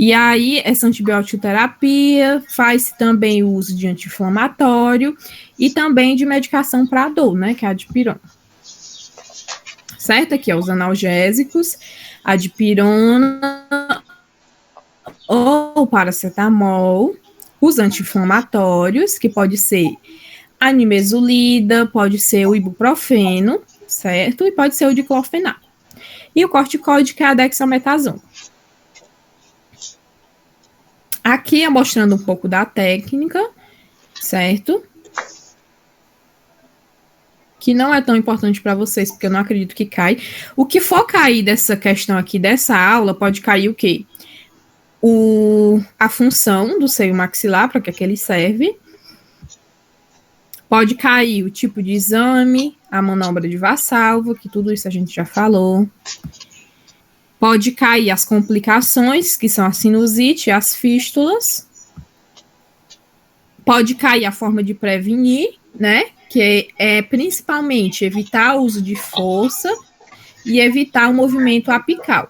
E aí, essa antibiótico terapia, faz também o uso de anti-inflamatório e também de medicação para dor, né, que é a dipirona. Certo? Aqui, ó, os analgésicos, a dipirona ou paracetamol, os anti-inflamatórios, que pode ser a nimesulida, pode ser o ibuprofeno, certo? E pode ser o diclofenaco. E o corticoide, que é a dexametasona. Aqui é mostrando um pouco da técnica, certo? Que não é tão importante para vocês, porque eu não acredito que cai. O que for cair dessa questão aqui, dessa aula, pode cair o quê? A função do seio maxilar, para que ele serve. Pode cair o tipo de exame, a manobra de Valsalva, que tudo isso a gente já falou. Pode cair as complicações, que são a sinusite e as fístulas. Pode cair a forma de prevenir, né? Que é principalmente evitar o uso de força e evitar o movimento apical.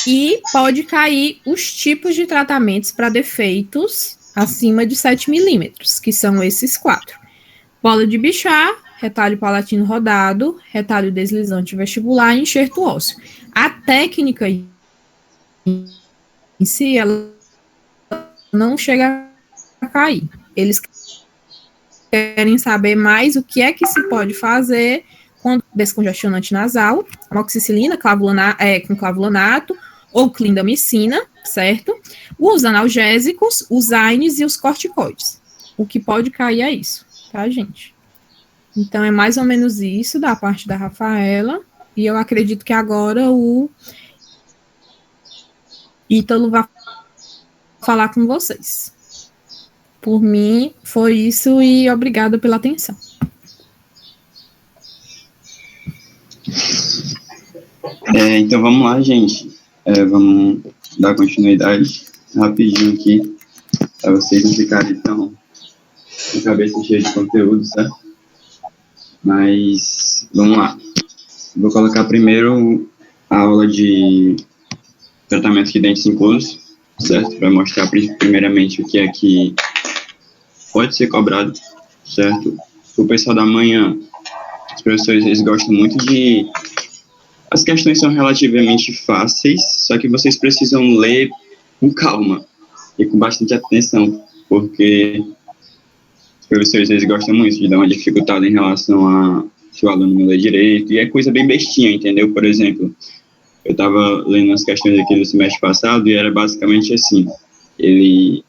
E pode cair os tipos de tratamentos para defeitos acima de 7 milímetros, que são esses 4. Bola de Bichat, retalho palatino rodado, retalho deslizante vestibular e enxerto ósseo. A técnica em si, ela não chega a cair. Eles querem saber mais o que é que se pode fazer com descongestionante nasal, amoxicilina com clavulanato ou clindamicina, certo? Os analgésicos, os AINES e os corticoides. O que pode cair é isso, tá, gente? Então, é mais ou menos isso da parte da Rafaela, e eu acredito que agora o Ítalo vai falar com vocês. Por mim, foi isso e obrigada pela atenção. Então, vamos lá, gente. Vamos dar continuidade rapidinho aqui, para vocês não ficarem tão com a cabeça cheia de conteúdo, certo? Mas, vamos lá. Vou colocar primeiro a aula de tratamento de dentes inclusos, certo? Para mostrar primeiramente o que é que pode ser cobrado, certo? O pessoal da manhã, os professores, eles gostam muito de... As questões são relativamente fáceis, só que vocês precisam ler com calma e com bastante atenção, porque os professores, eles gostam muito de dar uma dificuldade em relação a se o aluno não lê direito, e é coisa bem bestinha, entendeu? Por exemplo, eu estava lendo as questões aqui do semestre passado e era basicamente assim, ele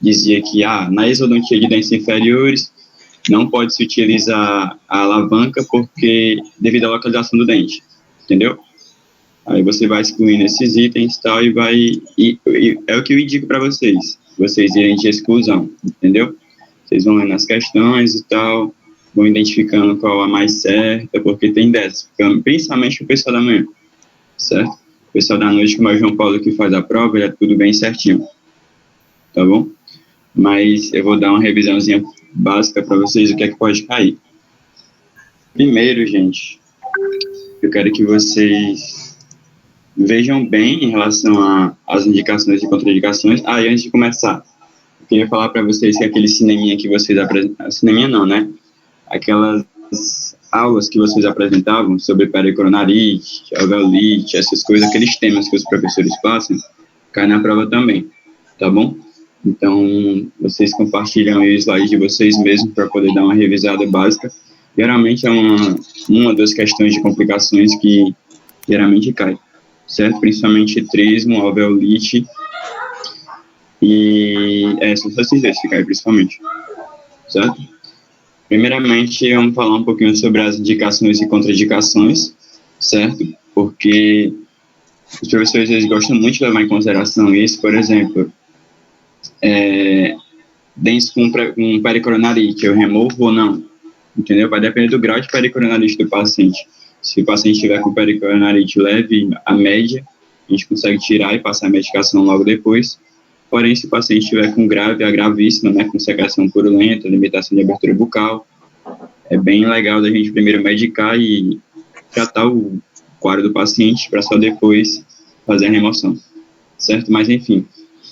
dizia que na exodontia de dentes inferiores não pode se utilizar a alavanca porque devido à localização do dente, entendeu? Aí você vai excluindo esses itens e tal, e é o que eu indico para vocês irem de exclusão, entendeu? Vocês vão lendo as questões e tal, vão identificando qual a mais certa, porque tem dessas, principalmente o pessoal da manhã, certo? O pessoal da noite, como é o João Paulo que faz a prova, é tudo bem certinho, tá bom? Mas eu vou dar uma revisãozinha básica para vocês, o que é que pode cair. Primeiro, gente, eu quero que vocês vejam bem em relação às indicações e contraindicações. E antes de começar, eu queria falar para vocês que aquele cineminha que vocês apresentavam, cineminha não, né? Aquelas aulas que vocês apresentavam sobre pericoronarite, alveolite, essas coisas, aqueles temas que os professores passam, cai na prova também, tá bom? Então, vocês compartilham o slide de vocês mesmos para poder dar uma revisada básica. Geralmente é uma das questões de complicações que geralmente cai, certo? Principalmente trismo, alveolite e são esses dois que caem principalmente, certo? Primeiramente, vamos falar um pouquinho sobre as indicações e contraindicações, certo? Porque os professores, eles gostam muito de levar em consideração isso. Por exemplo, dentes com pericoronarite, eu removo ou não? Entendeu? Vai depender do grau de pericoronarite do paciente. Se o paciente tiver com pericoronarite leve, a média, a gente consegue tirar e passar a medicação logo depois. Porém, se o paciente estiver com grave, a gravíssima, né, com secreção purulenta, limitação de abertura bucal, é bem legal da gente primeiro medicar e tratar o quadro do paciente para só depois fazer a remoção, certo? Mas, enfim,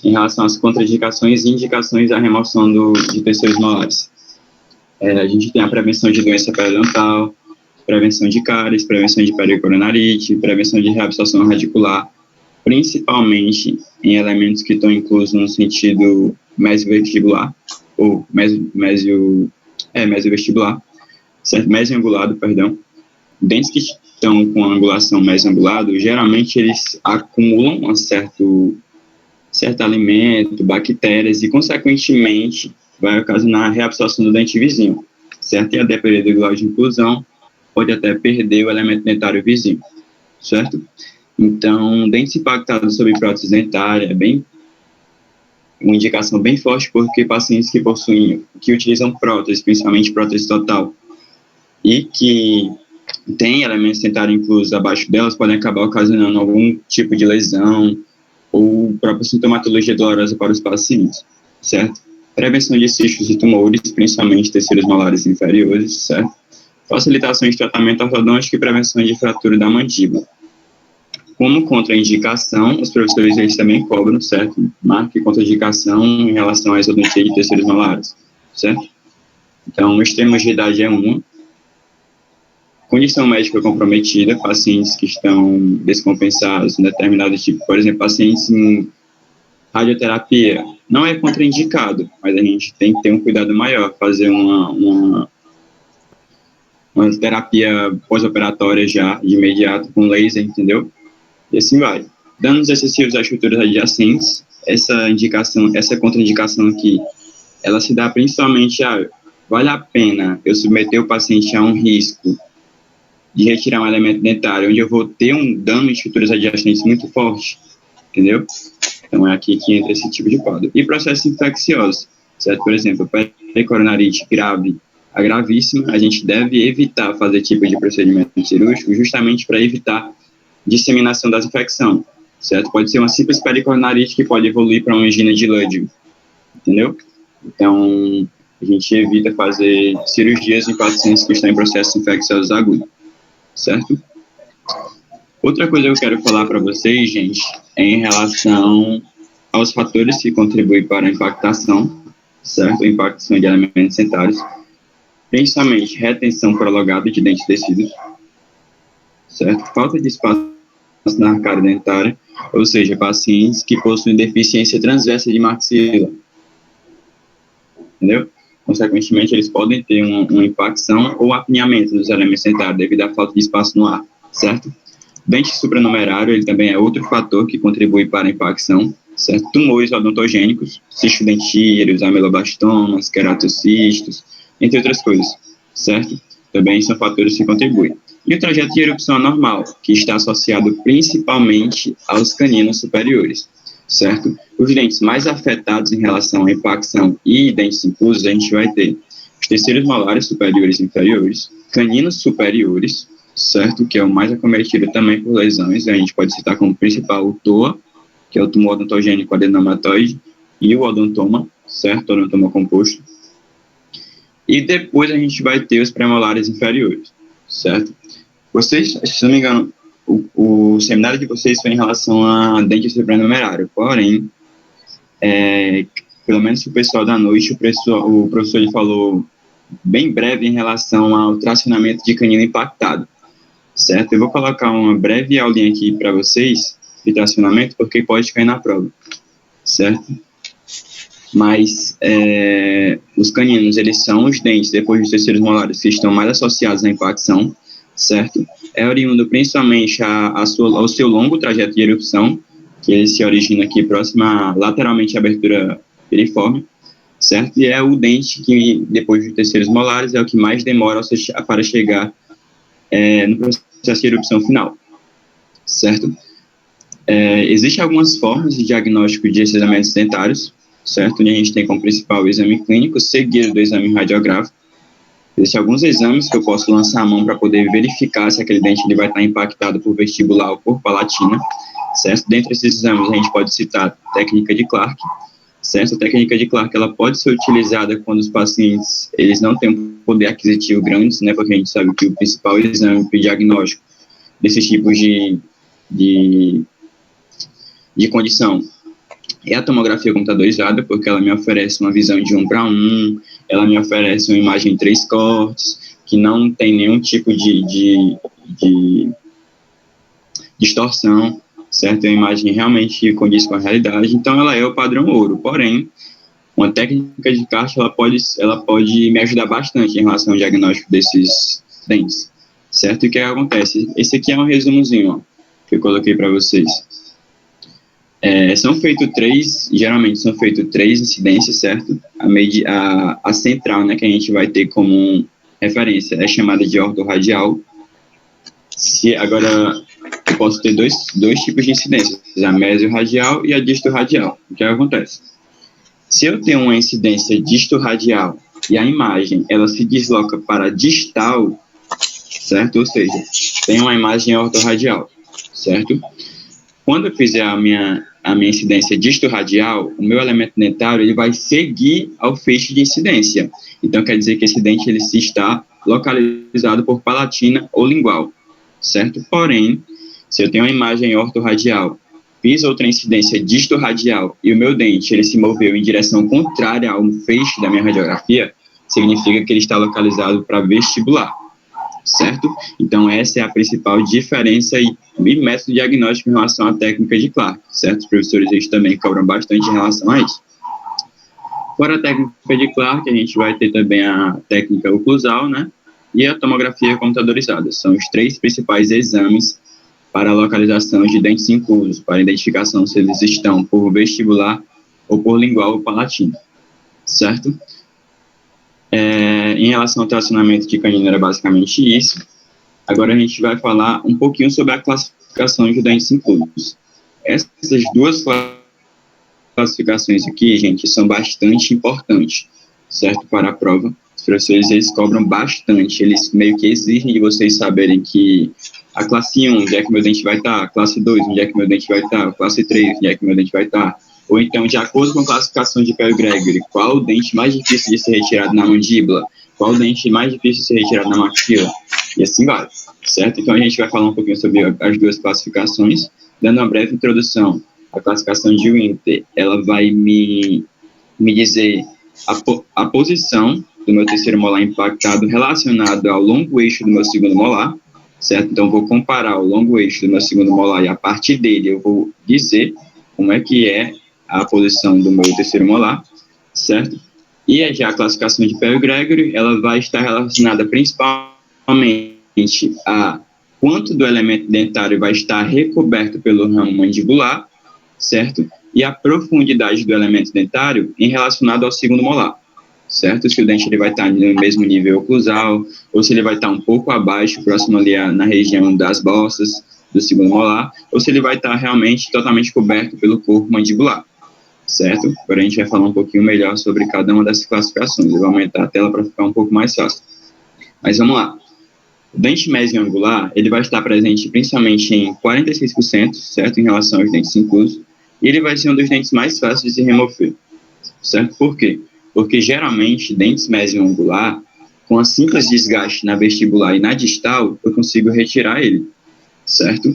em relação às contraindicações e indicações da remoção de terceiros molares. A gente tem a prevenção de doença periodontal, prevenção de cáries, prevenção de pericoronarite, prevenção de reabsorção radicular, principalmente em elementos que estão inclusos no sentido mesovestibular, ou mesovestibular, certo? Mesoangulado, perdão. Dentes que estão com angulação mesoangulado, geralmente eles acumulam um certo alimento, bactérias, e, consequentemente, vai ocasionar a reabsorção do dente vizinho, certo? E a depender do grau de inclusão, pode até perder o elemento dentário vizinho, certo? Então, dentes impactados sob prótese dentária é uma indicação bem forte, porque pacientes que utilizam prótese, principalmente prótese total, e que têm elementos dentários inclusos abaixo delas, podem acabar ocasionando algum tipo de lesão ou própria sintomatologia dolorosa para os pacientes, certo? Prevenção de cistos e tumores, principalmente terceiros molares inferiores, certo? Facilitação de tratamento ortodôntico e prevenção de fratura da mandíbula. Como contraindicação, os professores eles também cobram, certo? Marque contraindicação em relação à exodontia de terceiros molares, certo? Então, extremos de idade é uma. Condição médica comprometida, pacientes que estão descompensados em determinado tipo, por exemplo, pacientes em radioterapia, não é contraindicado, mas a gente tem que ter um cuidado maior, fazer uma terapia pós-operatória já, de imediato, com laser, entendeu? E assim vai. Danos excessivos às estruturas adjacentes, essa contraindicação aqui, ela se dá principalmente vale a pena eu submeter o paciente a um risco de retirar um elemento dentário, onde eu vou ter um dano em estruturas adjacentes muito forte, entendeu? Então, é aqui que entra esse tipo de quadro. E processos infecciosos, certo? Por exemplo, pericoronarite grave, a gravíssima, a gente deve evitar fazer tipo de procedimento cirúrgico justamente para evitar disseminação das infecções, certo? Pode ser uma simples pericoronarite que pode evoluir para uma angina de Ludwig, entendeu? Então, a gente evita fazer cirurgias em pacientes que estão em processos infecciosos agudos, certo? Outra coisa que eu quero falar para vocês, gente, é em relação aos fatores que contribuem para a impactação, certo? A impactação de elementos dentários, principalmente retenção prolongada de dentes tecidos, certo? Falta de espaço na arcada dentária, ou seja, pacientes que possuem deficiência transversa de maxila, entendeu? Consequentemente, eles podem ter uma impactação ou apinhamento dos elementos dentários devido à falta de espaço no ar, certo? Dente supranumerário, ele também é outro fator que contribui para a impactação, certo? Tumores odontogênicos, cistodentírios, ameloblastomas, queratocistos, entre outras coisas, certo? Também são fatores que contribuem. E o trajeto de erupção anormal, que está associado principalmente aos caninos superiores, certo? Os dentes mais afetados em relação à impactação e dentes inclusos, a gente vai ter os terceiros molares superiores e inferiores, caninos superiores, certo? Que é o mais acometido também por lesões. A gente pode citar como principal o TOA, que é o tumor odontogênico adenomatoide, e o odontoma, certo? O odontoma composto. E depois a gente vai ter os premolares inferiores, certo? Vocês, se não me engano, o seminário de vocês foi em relação a dente supranumerário, porém, pelo menos o pessoal da noite, o professor ele falou bem breve em relação ao tracionamento de canino impactado, certo? Eu vou colocar uma breve aulinha aqui para vocês de tracionamento, porque pode cair na prova, certo? Mas os caninos, eles são os dentes, depois dos terceiros molares, que estão mais associados à impactação, certo? É oriundo principalmente ao seu longo trajeto de erupção, que ele se origina aqui lateralmente à abertura piriforme, certo? E é o dente que, depois dos terceiros molares, é o que mais demora para chegar no processo de erupção final, certo? Existem algumas formas de diagnóstico de esses elementos dentários, certo? Onde a gente tem como principal o exame clínico, seguido do exame radiográfico. Existem alguns exames que eu posso lançar a mão para poder verificar se aquele dente ele vai estar impactado por vestibular ou por palatina, certo? Dentre esses exames, a gente pode citar a técnica de Clark, certo? A técnica de Clark, ela pode ser utilizada quando os pacientes, eles não têm um poder aquisitivo grande, né? Porque a gente sabe que o principal exame para o diagnóstico desses tipos de de condição é a tomografia computadorizada, porque ela me oferece uma visão de 1 para 1, ela me oferece uma imagem em 3 cortes, que não tem nenhum tipo de distorção, certo? É uma imagem realmente que condiz com a realidade, então ela é o padrão ouro. Porém, uma técnica de caixa, ela pode me ajudar bastante em relação ao diagnóstico desses dentes, certo? E o que acontece? Esse aqui é um resumozinho, ó, que eu coloquei para vocês. Geralmente são feitas 3 incidências, certo? A central, né, que a gente vai ter como referência é chamada de ortorradial. Agora, eu posso ter dois tipos de incidências, a mesiorradial e a distorradial. O que acontece? Se eu tenho uma incidência distorradial e a imagem ela se desloca para distal, certo? Ou seja, tem uma imagem ortorradial, certo? Quando eu fizer a minha incidência distorradial, o meu elemento dentário ele vai seguir ao feixe de incidência. Então, quer dizer que esse dente ele se está localizado por palatina ou lingual, certo? Porém, se eu tenho uma imagem ortorradial, fiz outra incidência distorradial e o meu dente ele se moveu em direção contrária ao feixe da minha radiografia, significa que ele está localizado para vestibular, certo? Então, essa é a principal diferença e método diagnóstico em relação à técnica de Clark, certo? Os professores eles também cobram bastante em relação a isso. Fora a técnica de Clark, a gente vai ter também a técnica oclusal, né? E a tomografia computadorizada. São os 3 principais exames para a localização de dentes inclusos, para identificação se eles estão por vestibular ou por lingual ou palatino, certo? Em relação ao tracionamento de canino era basicamente isso. Agora a gente vai falar um pouquinho sobre a classificação de dentes inclusos. Essas 2 classificações aqui, gente, são bastante importantes, certo? Para a prova. Os professores, eles cobram bastante, eles meio que exigem de vocês saberem que a classe 1, onde é que meu dente vai estar, a classe 2, onde é que meu dente vai estar, a classe 3, onde é que meu dente vai estar, ou então, de acordo com a classificação de Pell-Gregory, qual o dente mais difícil de ser retirado na mandíbula, qual o dente mais difícil de ser retirado na maxila, e assim vai, certo? Então, a gente vai falar um pouquinho sobre as 2 classificações, dando uma breve introdução. A classificação de Winter, ela vai me dizer a posição do meu terceiro molar impactado relacionado ao longo eixo do meu segundo molar, certo? Então, eu vou comparar o longo eixo do meu segundo molar e a partir dele eu vou dizer como é que é a posição do meu terceiro molar, certo? E já a classificação de Pell-Gregory, ela vai estar relacionada principalmente a quanto do elemento dentário vai estar recoberto pelo ramo mandibular, certo? E a profundidade do elemento dentário em relacionado ao segundo molar, certo? Se o dente ele vai estar no mesmo nível oclusal, ou se ele vai estar um pouco abaixo, próximo ali na região das bossas do segundo molar, ou se ele vai estar realmente totalmente coberto pelo corpo mandibular, certo? Agora a gente vai falar um pouquinho melhor sobre cada uma dessas classificações. Eu vou aumentar a tela para ficar um pouco mais fácil. Mas vamos lá. O dente mesioangular, ele vai estar presente principalmente em 46%, certo? Em relação aos dentes inclusos, e ele vai ser um dos dentes mais fáceis de se remover, certo? Por quê? Porque geralmente dentes mesioangular, com a simples desgaste na vestibular e na distal, eu consigo retirar ele, certo?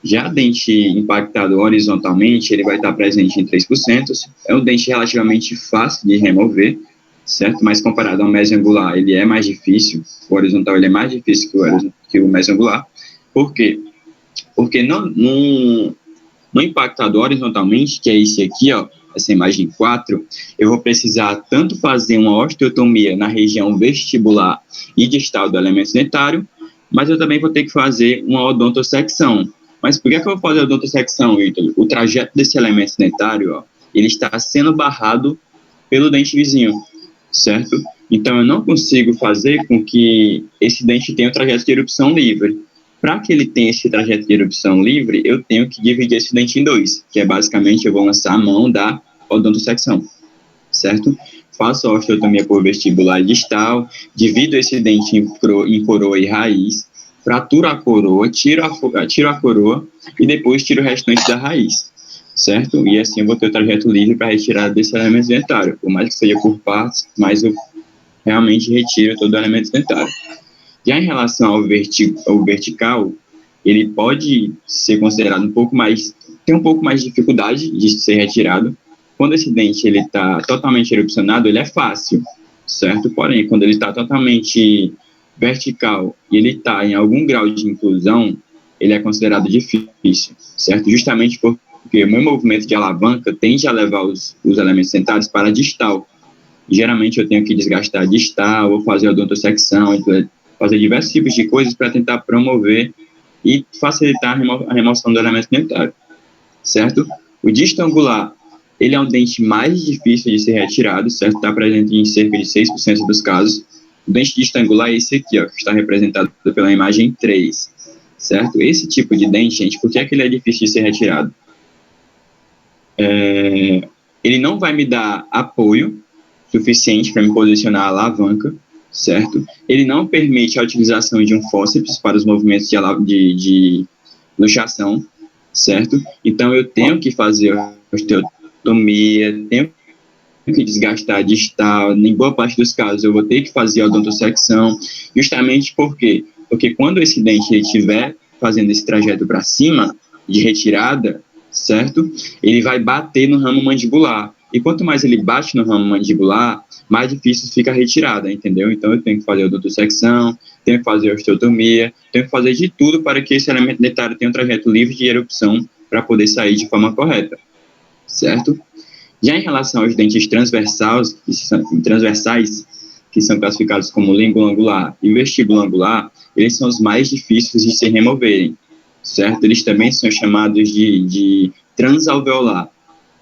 Já dente impactado horizontalmente, ele vai estar presente em 3%, é um dente relativamente fácil de remover, certo? Mas comparado ao mesioangular, ele é mais difícil, o horizontal ele é mais difícil que o mesioangular. Por quê? Porque no impactado horizontalmente, que é esse aqui, ó, essa imagem 4, eu vou precisar tanto fazer uma osteotomia na região vestibular e distal do elemento dentário, mas eu também vou ter que fazer uma odontosecção. Mas por que eu vou fazer a odontosecção, Ítalo? O trajeto desse elemento dentário, ó, ele está sendo barrado pelo dente vizinho, certo? Então, eu não consigo fazer com que esse dente tenha o trajeto de erupção livre. Para que ele tenha esse trajeto de erupção livre, eu tenho que dividir esse dente em 2, que é basicamente eu vou lançar a mão da odontosecção, certo? Faço a osteotomia por vestibular e distal, divido esse dente em coroa e raiz, fraturo a coroa, tiro a coroa e depois tiro o restante da raiz, certo? E assim eu vou ter o trajeto livre para retirar desse elemento dentário. Por mais que seja por partes, mas eu realmente retiro todo o elemento dentário. Já em relação ao vertical, ele pode ser considerado um pouco mais tem um pouco mais de dificuldade de ser retirado. Quando esse dente está totalmente erupcionado, ele é fácil, certo? Porém, quando ele está totalmente vertical e ele está em algum grau de inclusão, ele é considerado difícil, certo? Justamente porque o meu movimento de alavanca tende a levar os elementos dentários para a distal. Geralmente eu tenho que desgastar a distal, ou fazer odontosecção, fazer diversos tipos de coisas para tentar promover e facilitar a remoção do elemento dentário, certo? O disto angular, ele é um dente mais difícil de ser retirado, certo? Está presente em cerca de 6% dos casos. O dente disto angular é esse aqui, ó, que está representado pela imagem 3, certo? Esse tipo de dente, gente, por que é que ele é difícil de ser retirado? Ele não vai me dar apoio suficiente para me posicionar a alavanca, certo? Ele não permite a utilização de um fórceps para os movimentos de luxação, certo? Então, eu tenho que fazer osteotomia, tenho que desgastar a distal, em boa parte dos casos eu vou ter que fazer a odontosecção, justamente porque quando esse dente estiver fazendo esse trajeto para cima, de retirada, certo? Ele vai bater no ramo mandibular. E quanto mais ele bate no ramo mandibular, mais difícil fica a retirada, entendeu? Então eu tenho que fazer odontosecção, tenho que fazer osteotomia, tenho que fazer de tudo para que esse elemento dentário tenha um trajeto livre de erupção para poder sair de forma correta, certo? Já em relação aos dentes transversais, que são classificados como língua angular e vestíbulo angular, eles são os mais difíceis de se removerem, certo? Eles também são chamados de transalveolar,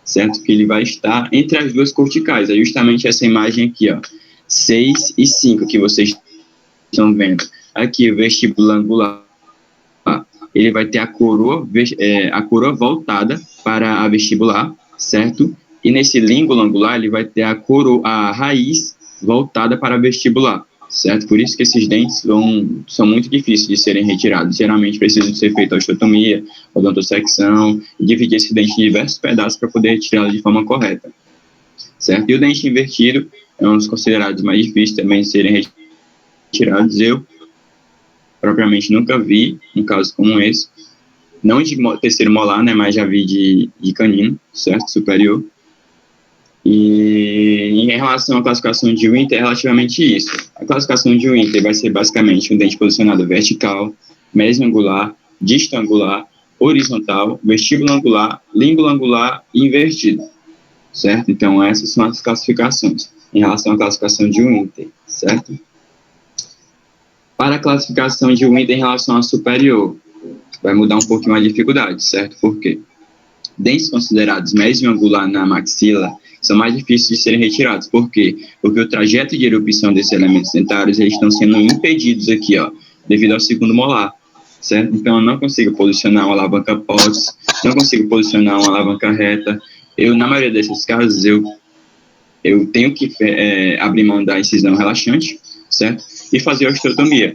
certo? Que ele vai estar entre as duas corticais. É justamente essa imagem aqui, ó, 6 e 5, que vocês estão vendo. Aqui, o vestíbulo angular, ele vai ter a coroa voltada para a vestibular, certo? E nesse língula angular, ele vai ter a raiz voltada para a vestibular, certo? Por isso que esses dentes são muito difíceis de serem retirados. Geralmente precisa de ser feita a osteotomia, odontosecção, e dividir esse dente em diversos pedaços para poder retirá-lo de forma correta, certo? E o dente invertido é um dos considerados mais difíceis também de serem retirados. Eu, propriamente, nunca vi um caso como esse, não de terceiro molar, né, mas já vi de canino, certo? Superior. E em relação à classificação de Winter, é relativamente isso. A classificação de Winter vai ser basicamente um dente posicionado vertical, mesioangular, distangular, horizontal, vestíbulo angular, língula angular e invertido, certo? Então, essas são as classificações em relação à classificação de Winter, certo? Para a classificação de Winter em relação à superior, vai mudar um pouquinho a dificuldade, certo? Por quê? Dentes considerados mesioangular na maxila são mais difíceis de serem retirados. Por quê? Porque o trajeto de erupção desses elementos dentários, eles estão sendo impedidos aqui, ó, devido ao segundo molar, certo? Então, eu não consigo posicionar uma alavanca POTS, não consigo posicionar uma alavanca reta. Na maioria desses casos, eu tenho que abrir mão da incisão relaxante, certo? E fazer a osteotomia,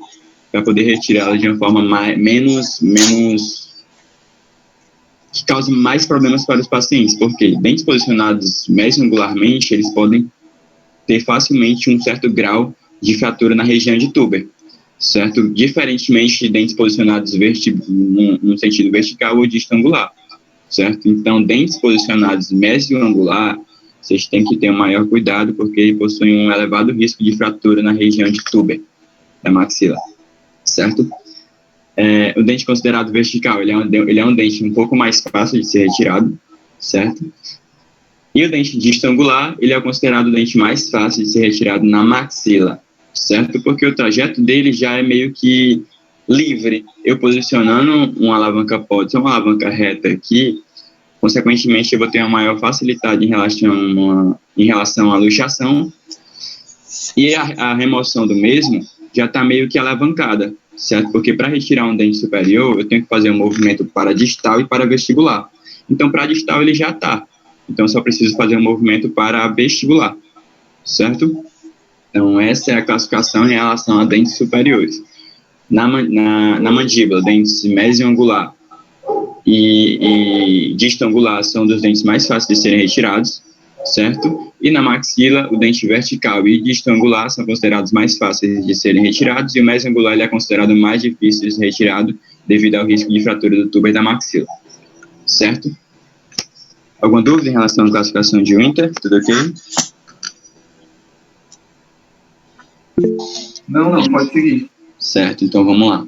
para poder retirá-la de uma forma menos que cause mais problemas para os pacientes, porque dentes posicionados mesioangularmente, eles podem ter facilmente um certo grau de fratura na região de Tuber, certo? Diferentemente de dentes posicionados no sentido vertical ou distangular, certo? Então, dentes posicionados mesioangular, vocês têm que ter um maior cuidado, porque ele possui um elevado risco de fratura na região de Tuber, da maxila, certo? O dente considerado vertical, ele é um dente um pouco mais fácil de ser retirado, certo? E o dente distangular, ele é considerado o dente mais fácil de ser retirado na maxila, certo? Porque o trajeto dele já é meio que livre. Eu posicionando uma alavanca POTS ou uma alavanca reta aqui, consequentemente eu vou ter uma maior facilidade em relação à luxação, e a remoção do mesmo já está meio que alavancada, certo? Porque para retirar um dente superior, eu tenho que fazer um movimento para distal e para vestibular. Então, para distal ele já está. Então, eu só preciso fazer um movimento para vestibular, certo? Então, essa é a classificação em relação a dentes superiores. Na mandíbula, dentes mesioangular e distangular são dos dentes mais fáceis de serem retirados, certo? E na maxila, o dente vertical e distangular são considerados mais fáceis de serem retirados, e o mesioangular ele é considerado mais difícil de ser retirado devido ao risco de fratura do tuber da maxila, certo? Alguma dúvida em relação à classificação de Winter? Tudo ok? Não, pode seguir. Certo, então vamos lá.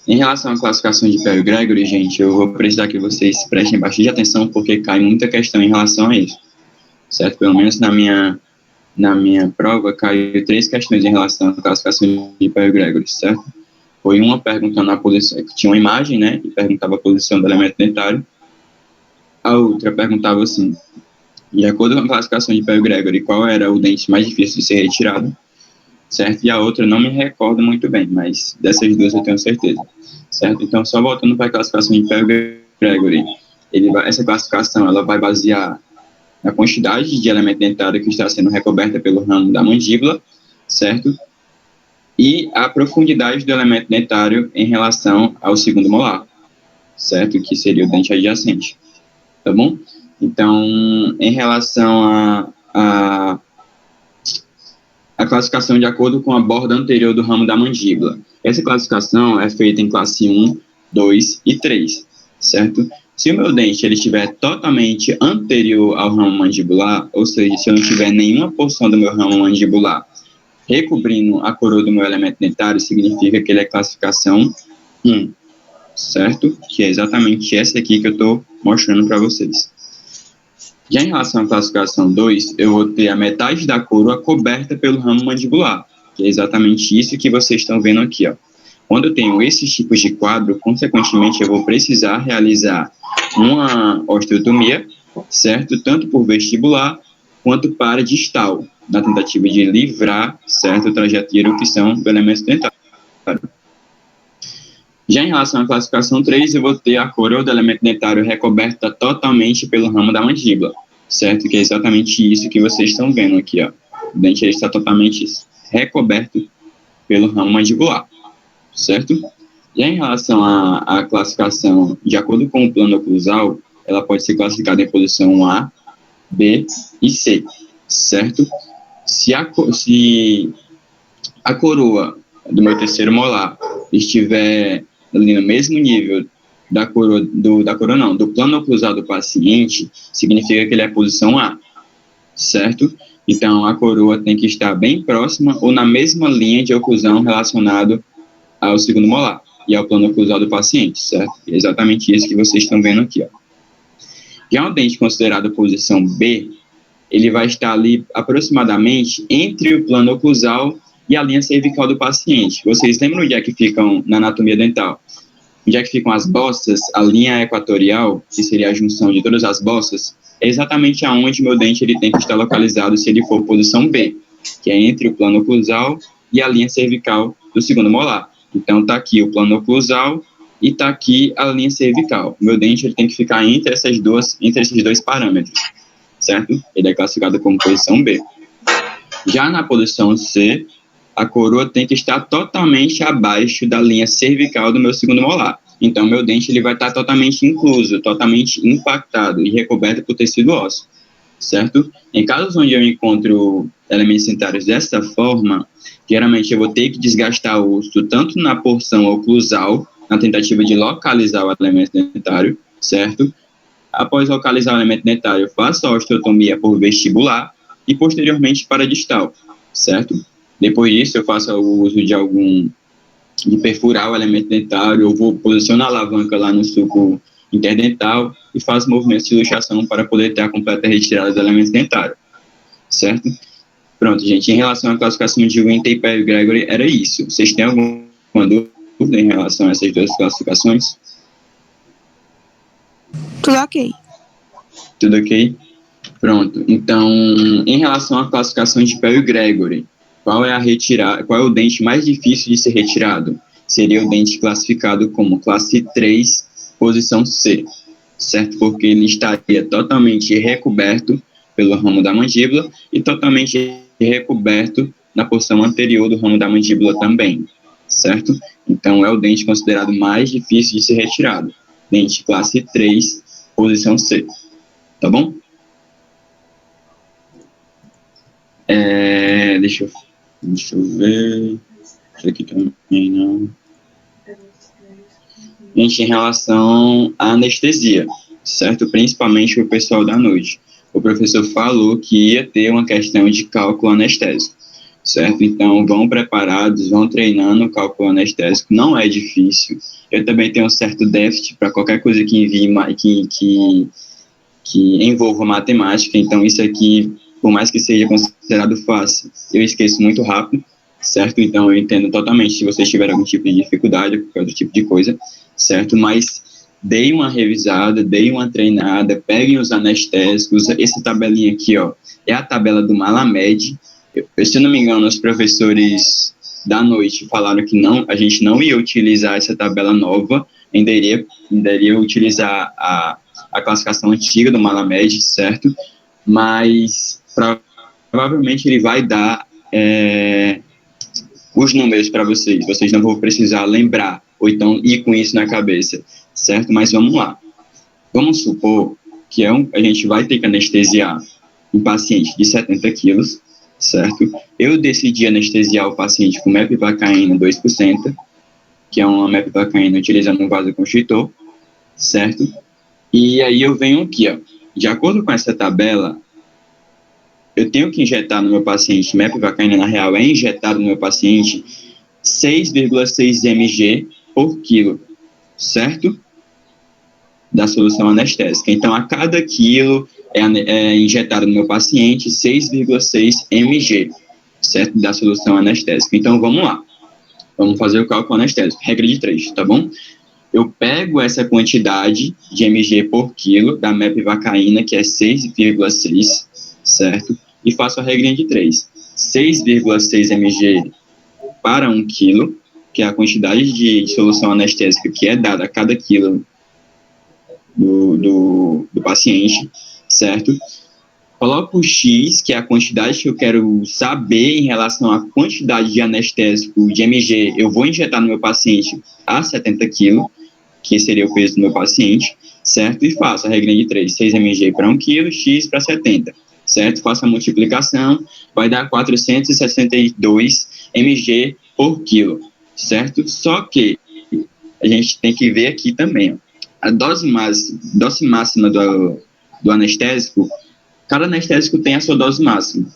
Em relação à classificação de Perry Gregory, gente, eu vou precisar que vocês prestem bastante atenção, porque cai muita questão em relação a isso, certo? Pelo menos na minha prova, caiu 3 questões em relação à classificação de Perry Gregory, certo? Foi uma perguntando a posição, que tinha uma imagem, né, e perguntava a posição do elemento dentário. A outra perguntava assim, de acordo com a classificação de Perry Gregory, qual era o dente mais difícil de ser retirado, certo? E a outra eu não me recordo muito bem, mas dessas duas eu tenho certeza, certo? Então, só voltando para a classificação de Perry Gregory, essa classificação ela vai basear na quantidade de elemento dentário que está sendo recoberta pelo ramo da mandíbula, certo? E a profundidade do elemento dentário em relação ao segundo molar, certo? Que seria o dente adjacente, tá bom? Então, em relação a classificação de acordo com a borda anterior do ramo da mandíbula. Essa classificação é feita em classe 1, 2 e 3, certo? Se o meu dente ele estiver totalmente anterior ao ramo mandibular, ou seja, se eu não tiver nenhuma porção do meu ramo mandibular recobrindo a coroa do meu elemento dentário, significa que ele é classificação 1, certo? Que é exatamente essa aqui que eu estou mostrando para vocês. Já em relação à classificação 2, eu vou ter a metade da coroa coberta pelo ramo mandibular, que é exatamente isso que vocês estão vendo aqui, ó. Quando eu tenho esses tipos de quadro, consequentemente, eu vou precisar realizar uma osteotomia, certo? Tanto por vestibular quanto para distal, na tentativa de livrar, certo, o trajeto de erupção do elemento dentário. Já em relação à classificação 3, eu vou ter a coroa do elemento dentário recoberta totalmente pelo ramo da mandíbula, certo? Que é exatamente isso que vocês estão vendo aqui, ó. O dente está totalmente recoberto pelo ramo mandibular, certo? Já em relação à classificação, de acordo com o plano oclusal, ela pode ser classificada em posição A, B e C, certo? Se a coroa do meu terceiro molar estiver ali no mesmo nível do plano oclusal do paciente, significa que ele é posição A, certo? Então, a coroa tem que estar bem próxima ou na mesma linha de oclusão relacionado ao segundo molar e ao plano oclusal do paciente, certo? É exatamente isso que vocês estão vendo aqui, ó. Já um dente considerado posição B, ele vai estar ali aproximadamente entre o plano oclusal e a linha cervical do paciente. Vocês lembram onde é que ficam na anatomia dental? Onde é que ficam as bossas? A linha equatorial, que seria a junção de todas as bossas, é exatamente aonde meu dente ele tem que estar localizado se ele for posição B, que é entre o plano oclusal e a linha cervical do segundo molar. Então, está aqui o plano oclusal e está aqui a linha cervical. O meu dente ele tem que ficar entre esses dois parâmetros, certo? Ele é classificado como posição B. Já na posição C, a coroa tem que estar totalmente abaixo da linha cervical do meu segundo molar. Então, meu dente ele vai estar totalmente incluso, totalmente impactado e recoberto por tecido ósseo, certo? Em casos onde eu encontro elementos dentários dessa forma, geralmente eu vou ter que desgastar o osso tanto na porção oclusal, na tentativa de localizar o elemento dentário, certo? Após localizar o elemento dentário, eu faço a osteotomia por vestibular e posteriormente para distal, certo? Depois disso, eu faço o uso de perfurar o elemento dentário, eu vou posicionar a alavanca lá no sulco interdental e faço movimentos de luxação para poder ter a completa retirada do elemento dentário, certo? Pronto, gente, em relação à classificação de Winter e Perry Gregory, era isso. Vocês têm alguma dúvida em relação a essas duas classificações? Tudo ok. Tudo ok? Pronto. Então, em relação à classificação de Perry Gregory, qual é o dente mais difícil de ser retirado? Seria o dente classificado como classe 3, posição C, certo? Porque ele estaria totalmente recoberto pelo ramo da mandíbula e totalmente recoberto na porção anterior do ramo da mandíbula também, certo? Então, é o dente considerado mais difícil de ser retirado. Dente classe 3, posição C. Tá bom? Deixa eu ver. Isso aqui também não. Gente, em relação à anestesia, certo? Principalmente o pessoal da noite. O professor falou que ia ter uma questão de cálculo anestésico, certo? Então, vão preparados, vão treinando o cálculo anestésico, não é difícil. Eu também tenho um certo déficit para qualquer coisa que envie, que envolva matemática, então isso aqui, por mais que seja considerado fácil, eu esqueço muito rápido, certo? Então, eu entendo totalmente se vocês tiverem algum tipo de dificuldade, por causa do tipo de coisa, certo? Mas deem uma revisada, deem uma treinada, peguem os anestésicos, essa tabelinha aqui, ó, é a tabela do Malamed. Se eu não me engano, os professores da noite falaram que a gente não ia utilizar essa tabela nova, ainda iria utilizar a classificação antiga do Malamed, certo? Mas provavelmente ele vai dar os números para vocês não vão precisar lembrar, ou então ir com isso na cabeça, certo? Mas vamos lá. Vamos supor que a gente vai ter que anestesiar um paciente de 70 quilos, certo? Eu decidi anestesiar o paciente com mepivacaína 2%, que é uma mepivacaína utilizando um vasoconstritor, certo? E aí eu venho aqui, ó. De acordo com essa tabela, eu tenho que injetar no meu paciente, mepivacaína na real é injetado no meu paciente 6,6 mg por quilo, certo? Da solução anestésica. Então, a cada quilo é injetado no meu paciente 6,6 mg, certo? Da solução anestésica. Então, vamos lá. Vamos fazer o cálculo anestésico. Regra de 3, tá bom? Eu pego essa quantidade de mg por quilo da mepivacaína, que é 6,6, certo? E faço a regrinha de 3. 6,6 mg para 1 quilo, que é a quantidade de solução anestésica que é dada a cada quilo do paciente, certo? Coloco o X, que é a quantidade que eu quero saber em relação à quantidade de anestésico de mg eu vou injetar no meu paciente a 70 kg, que seria o peso do meu paciente, certo? E faço a regrinha de 3, 6 mg para 1 kg, X para 70, certo? Faço a multiplicação, vai dar 462 mg por quilo, certo? Só que a gente tem que ver aqui também, ó, a dose máxima do anestésico, cada anestésico tem a sua dose máxima,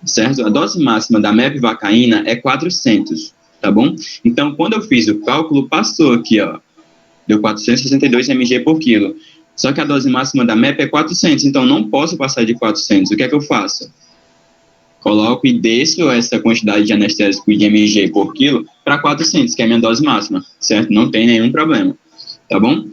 certo? A dose máxima da mepivacaína é 400, tá bom? Então, quando eu fiz o cálculo, passou aqui, ó, deu 462 mg por quilo. Só que a dose máxima da MEP é 400, então não posso passar de 400. O que é que eu faço? Coloco e desço essa quantidade de anestésico de mg por quilo para 400, que é a minha dose máxima, certo? Não tem nenhum problema, tá bom?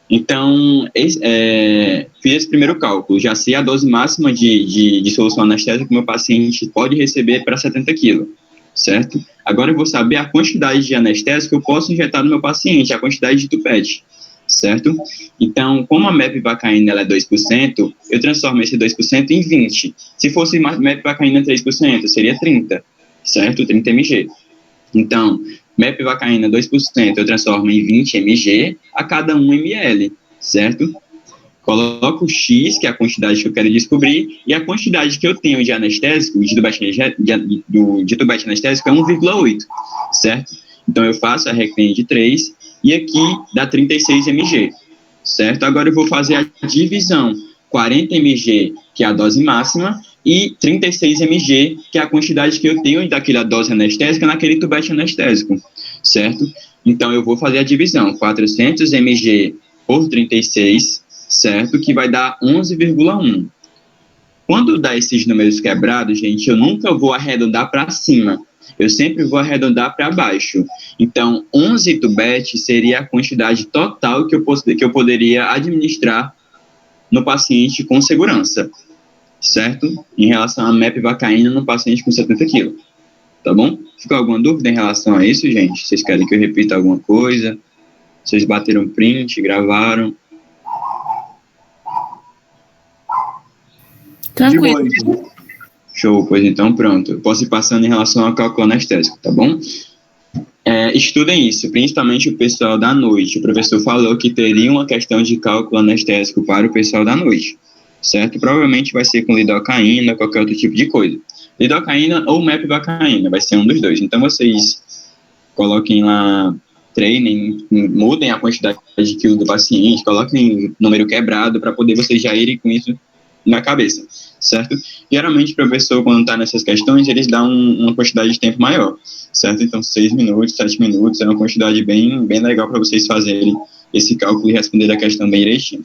Então, fiz esse primeiro cálculo, já sei a dose máxima de solução anestésica que o meu paciente pode receber para 70 kg, certo? Agora eu vou saber a quantidade de anestésico que eu posso injetar no meu paciente, a quantidade de tupete, certo? Então, como a mepivacaína ela é 2%, eu transformo esse 2% em 20%. Se fosse mepivacaína 3%, seria 30%, certo? 30 mg. Então, mepivacaína 2%, eu transformo em 20 mg a cada 1 ml, certo? Coloco o X, que é a quantidade que eu quero descobrir, e a quantidade que eu tenho de anestésico, de tubete anestésico, é 1,8, certo? Então, eu faço a regrinha de 3, e aqui dá 36 mg, certo? Agora eu vou fazer a divisão, 40 mg, que é a dose máxima, e 36 mg, que é a quantidade que eu tenho daquela dose anestésica naquele tubete anestésico, certo? Então, eu vou fazer a divisão, 400 mg por 36, certo? Que vai dar 11,1. Quando dá esses números quebrados, gente, eu nunca vou arredondar para cima, eu sempre vou arredondar para baixo. Então, 11 tubetes seria a quantidade total que eu poderia administrar no paciente com segurança, certo? Em relação a mepivacaína no paciente com 70 kg, tá bom? Ficou alguma dúvida em relação a isso, gente? Vocês querem que eu repita alguma coisa? Vocês bateram print, gravaram? Tranquilo. De boa. Show, pois então pronto. Eu posso ir passando em relação ao cálculo anestésico, tá bom? Estudem isso, principalmente o pessoal da noite. O professor falou que teria uma questão de cálculo anestésico para o pessoal da noite, certo? Provavelmente vai ser com lidocaína ou qualquer outro tipo de coisa. Lidocaína ou mepivacaína, vai ser um dos dois. Então vocês coloquem lá treinem, mudem a quantidade de quilos do paciente, coloquem número quebrado para poder vocês já irem com isso na cabeça, certo? Geralmente o professor, quando está nessas questões, eles dão uma quantidade de tempo maior, certo? Então 6 minutos, 7 minutos é uma quantidade bem legal para vocês fazerem esse cálculo e responder a questão bem direitinho.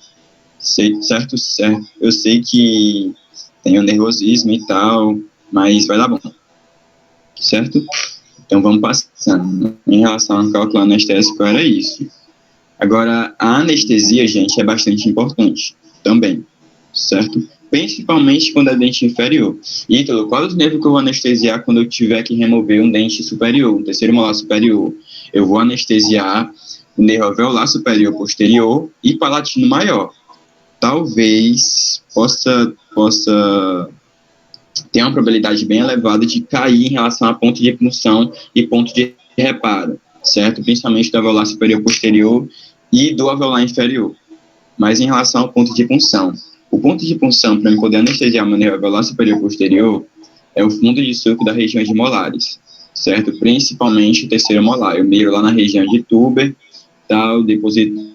Certo? Eu sei que tem o nervosismo e tal, mas vai dar bom, certo? Então vamos passando. Em relação ao cálculo anestésico, era isso. Agora, a anestesia, gente, é bastante importante também, certo? Principalmente quando é dente inferior. Ítalo, qual os nervos que eu vou anestesiar quando eu tiver que remover um dente superior, um terceiro molar superior? Eu vou anestesiar o nervo alveolar superior posterior e palatino maior. Talvez possa ter uma probabilidade bem elevada de cair em relação a ponto de punção e ponto de reparo, certo? Principalmente do alveolar superior posterior e do alveolar inferior. Mas em relação ao ponto de punção, o ponto de punção para eu poder anestesiar o nervo alveolar superior posterior é o fundo de sulco da região de molares, certo? Principalmente o terceiro molar. Eu miro lá na região de Tuber, tal, deposito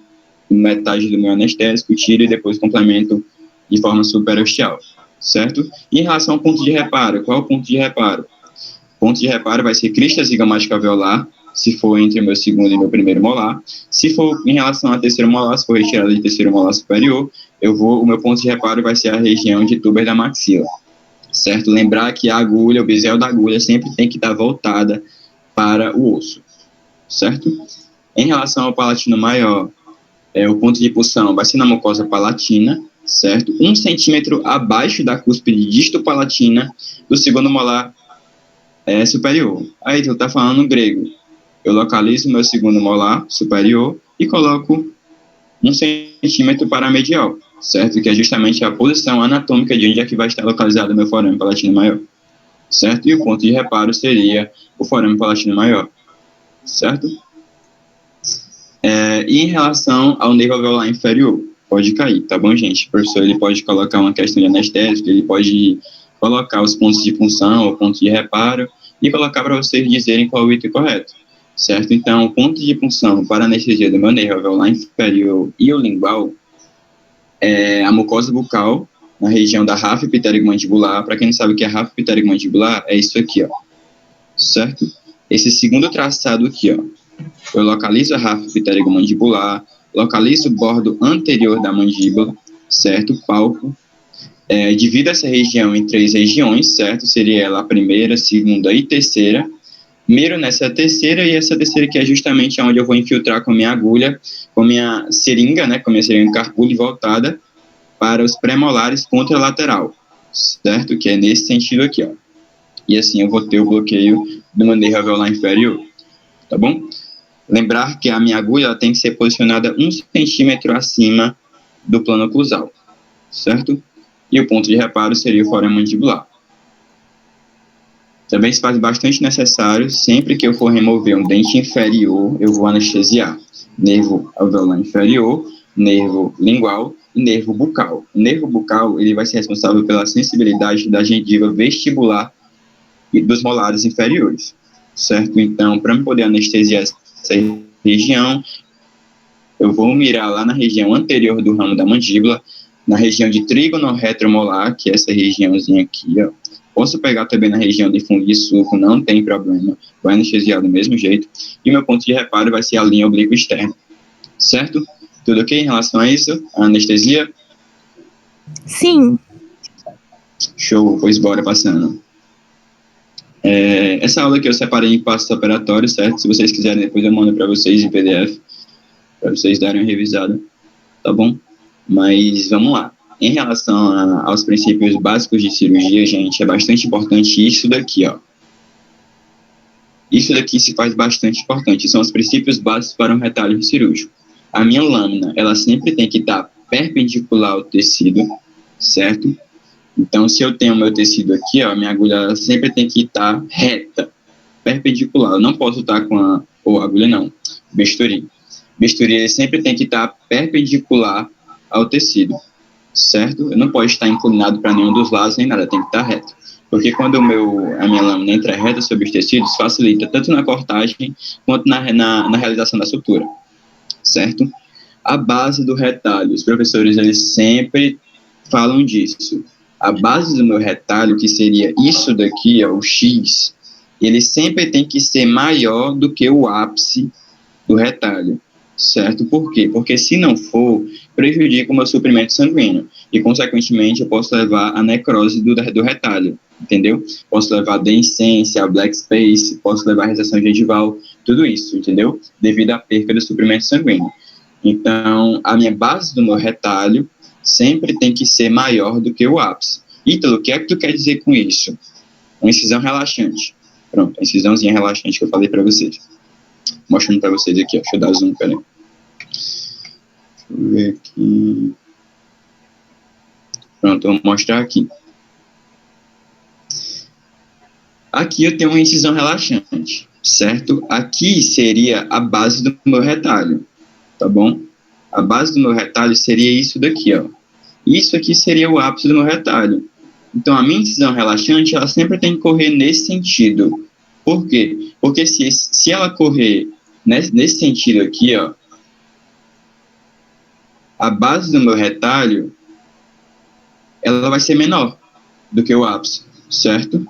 metade do meu anestésico, tiro e depois complemento de forma superostial, certo? E em relação ao ponto de reparo, qual é o ponto de reparo? O ponto de reparo vai ser crista zigomática alveolar, se for entre o meu segundo e meu primeiro molar. Se for em relação ao terceiro molar, se for retirada de terceiro molar superior, o meu ponto de reparo vai ser a região de Tuber da maxila, certo? Lembrar que a agulha, o bisel da agulha sempre tem que estar voltada para o osso, certo? Em relação ao palatino maior, o ponto de punção vai ser na mucosa palatina, certo? 1 centímetro abaixo da cúspide distopalatina do segundo molar superior. Aí tu tá falando grego. Eu localizo meu segundo molar superior e coloco 1 centímetro para a medial, certo? Que é justamente a posição anatômica de onde é que vai estar localizado o meu forame palatino maior, certo? E o ponto de reparo seria o forame palatino maior, certo? E em relação ao nervo alveolar inferior, pode cair, tá bom, gente? O professor ele pode colocar uma questão de anestésico, ele pode colocar os pontos de punção ou ponto de reparo e colocar para vocês dizerem qual é o item correto, certo? Então, o ponto de punção para anestesia do meu nervo alveolar inferior e o lingual é a mucosa bucal, na região da ráfia pterigo-mandibular. Para quem não sabe o que é ráfia pterigo-mandibular, é isso aqui, ó, certo? Esse segundo traçado aqui, ó. Eu localizo a ráfia pterigo-mandibular, localizo o bordo anterior da mandíbula, certo? O palco. Divido essa região em 3 regiões, certo? Seria ela a primeira, segunda e terceira. Miro nessa terceira, e essa terceira que é justamente onde eu vou infiltrar com a minha agulha, com a minha seringa, né? Com a minha seringa carpulho voltada para os pré-molares contralateral, certo? Que é nesse sentido aqui, ó. E assim eu vou ter o bloqueio do meu nervo alveolar inferior, tá bom? Lembrar que a minha agulha ela tem que ser posicionada 1 centímetro acima do plano oclusal, certo? E o ponto de reparo seria o forame mandibular. Também se faz bastante necessário, sempre que eu for remover um dente inferior, eu vou anestesiar nervo alveolar inferior, nervo lingual e nervo bucal. O nervo bucal ele vai ser responsável pela sensibilidade da gengiva vestibular e dos molares inferiores, certo? Então, para poder anestesiar essa região, eu vou mirar lá na região anterior do ramo da mandíbula, na região de trígono retromolar, que é essa regiãozinha aqui, ó. Posso pegar também na região de fundo de sulco, não tem problema, vai anestesiar do mesmo jeito. E o meu ponto de reparo vai ser a linha oblíqua externa, certo? Tudo ok em relação a isso? A anestesia? Sim. Show, pois bora passando. Essa aula aqui eu separei em passos operatórios, certo? Se vocês quiserem, depois eu mando para vocês em PDF, para vocês darem uma revisada, tá bom? Mas vamos lá. Em relação aos princípios básicos de cirurgia, gente, é bastante importante isso daqui, ó. Isso daqui se faz bastante importante. São os princípios básicos para um retalho cirúrgico. A minha lâmina, ela sempre tem que estar perpendicular ao tecido, certo? Então, se eu tenho o meu tecido aqui, ó, a minha agulha sempre tem que estar reta, perpendicular. Eu não posso estar com agulha não, bisturi. Bisturi ele sempre tem que estar perpendicular ao tecido, certo? Eu não posso estar inclinado para nenhum dos lados nem nada, tem que estar reto. Porque quando a minha lâmina entra reta sobre os tecidos, facilita tanto na cortagem quanto na realização da sutura, certo? A base do retalho, os professores eles sempre falam disso. A base do meu retalho, que seria isso daqui, ó, o X, ele sempre tem que ser maior do que o ápice do retalho, certo? Por quê? Porque se não for, prejudica o meu suprimento sanguíneo e, consequentemente, eu posso levar a necrose do retalho, entendeu? Posso levar a deiscência, a black space, posso levar a recessão gengival, tudo isso, entendeu? Devido à perca do suprimento sanguíneo. Então, a minha base do meu retalho sempre tem que ser maior do que o ápice. Ítalo, o que é que tu quer dizer com isso? Uma incisão relaxante. Pronto, a incisãozinha relaxante que eu falei para vocês. Mostrando para vocês aqui, ó. Deixa eu dar zoom, peraí. Deixa eu ver aqui. Pronto, eu vou mostrar aqui. Aqui eu tenho uma incisão relaxante, certo? Aqui seria a base do meu retalho, tá bom? A base do meu retalho seria isso daqui, ó. Isso aqui seria o ápice do meu retalho. Então, a minha incisão relaxante, ela sempre tem que correr nesse sentido. Por quê? Porque se ela correr nesse sentido aqui, ó, a base do meu retalho, ela vai ser menor do que o ápice, certo?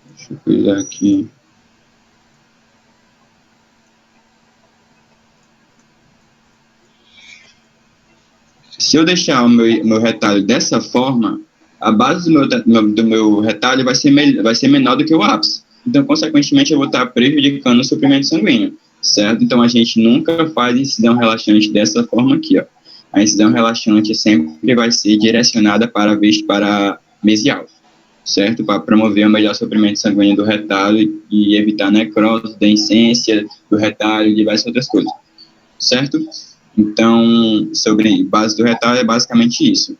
Deixa eu cuidar aqui. Se eu deixar o meu retalho dessa forma, a base do meu retalho vai ser menor do que o ápice. Então, consequentemente, eu vou estar prejudicando o suprimento sanguíneo, certo? Então, a gente nunca faz incisão relaxante dessa forma aqui, ó. A incisão relaxante sempre vai ser direcionada para mesial, certo? Para promover o melhor suprimento sanguíneo do retalho e evitar necrose, deiscência do retalho e diversas outras coisas, certo? Então, sobre base do retalho é basicamente isso.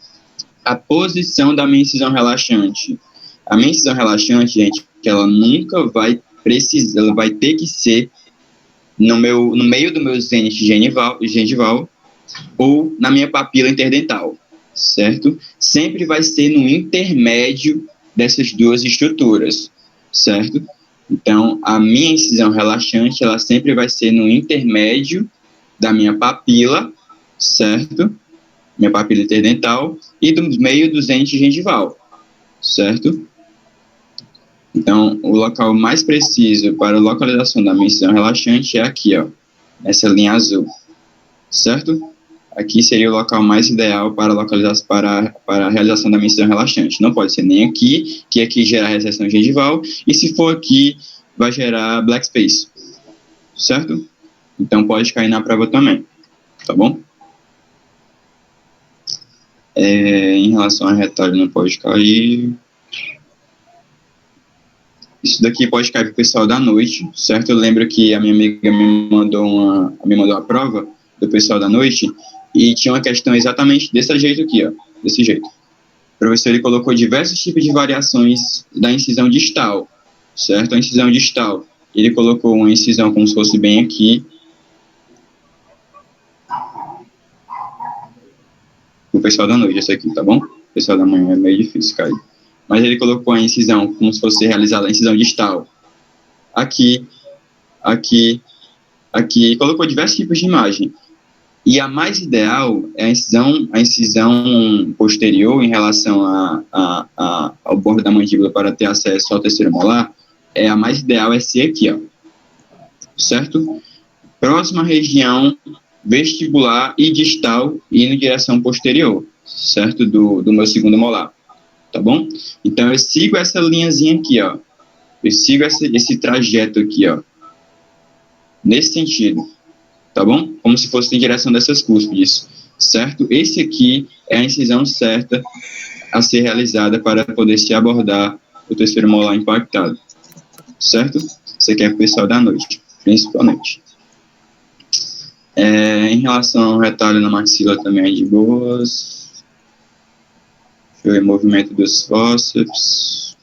A posição da minha incisão relaxante. A minha incisão relaxante, gente, ela nunca vai precisar, ela vai ter que ser no meio do meu zênite gengival ou na minha papila interdental, certo? Sempre vai ser no intermédio dessas duas estruturas, certo? Então, a minha incisão relaxante, ela sempre vai ser no intermédio da minha papila, certo? Minha papila interdental e do meio do zênite gengival, certo? Então, o local mais preciso para a localização da minha incisão relaxante é aqui, ó, essa linha azul, certo? Aqui seria o local mais ideal para a realização da minha incisão relaxante. Não pode ser nem aqui, que aqui gera recessão gengival, e se for aqui, vai gerar black space, certo? Então, pode cair na prova também, tá bom? Em relação a retalho, não pode cair. Isso daqui pode cair para o pessoal da noite, certo? Eu lembro que a minha amiga me mandou uma prova do pessoal da noite e tinha uma questão exatamente desse jeito aqui, ó, desse jeito. O professor ele colocou diversos tipos de variações da incisão distal, certo? A incisão distal, ele colocou uma incisão como se fosse bem aqui. O pessoal da noite, esse aqui, tá bom? O pessoal da manhã é meio difícil cair. Mas ele colocou a incisão como se fosse realizada a incisão distal. Aqui, aqui, aqui. E colocou diversos tipos de imagem. E a mais ideal é a incisão posterior em relação ao bordo da mandíbula para ter acesso ao terceiro molar. A mais ideal é ser aqui, ó. Certo? Próxima região vestibular e distal indo em direção posterior, certo? Do meu segundo molar, tá bom? Então, eu sigo essa linhazinha aqui, ó. Eu sigo esse trajeto aqui, ó. Nesse sentido, tá bom? Como se fosse em direção dessas cúspides, certo? Esse aqui é a incisão certa a ser realizada para poder se abordar o terceiro molar impactado, certo? Isso aqui é o pessoal da noite, principalmente. Em relação ao retalho na maxila também é de boas. Deixa eu ver o movimento dos fórceps.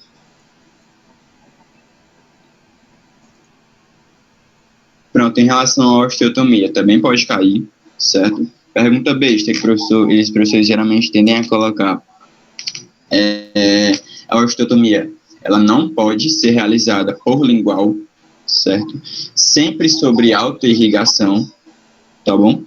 Pronto, em relação à osteotomia, também pode cair, certo? Pergunta besta que os professores geralmente tendem a colocar. a osteotomia, ela não pode ser realizada por lingual, certo? Sempre sobre autoirrigação, tá bom?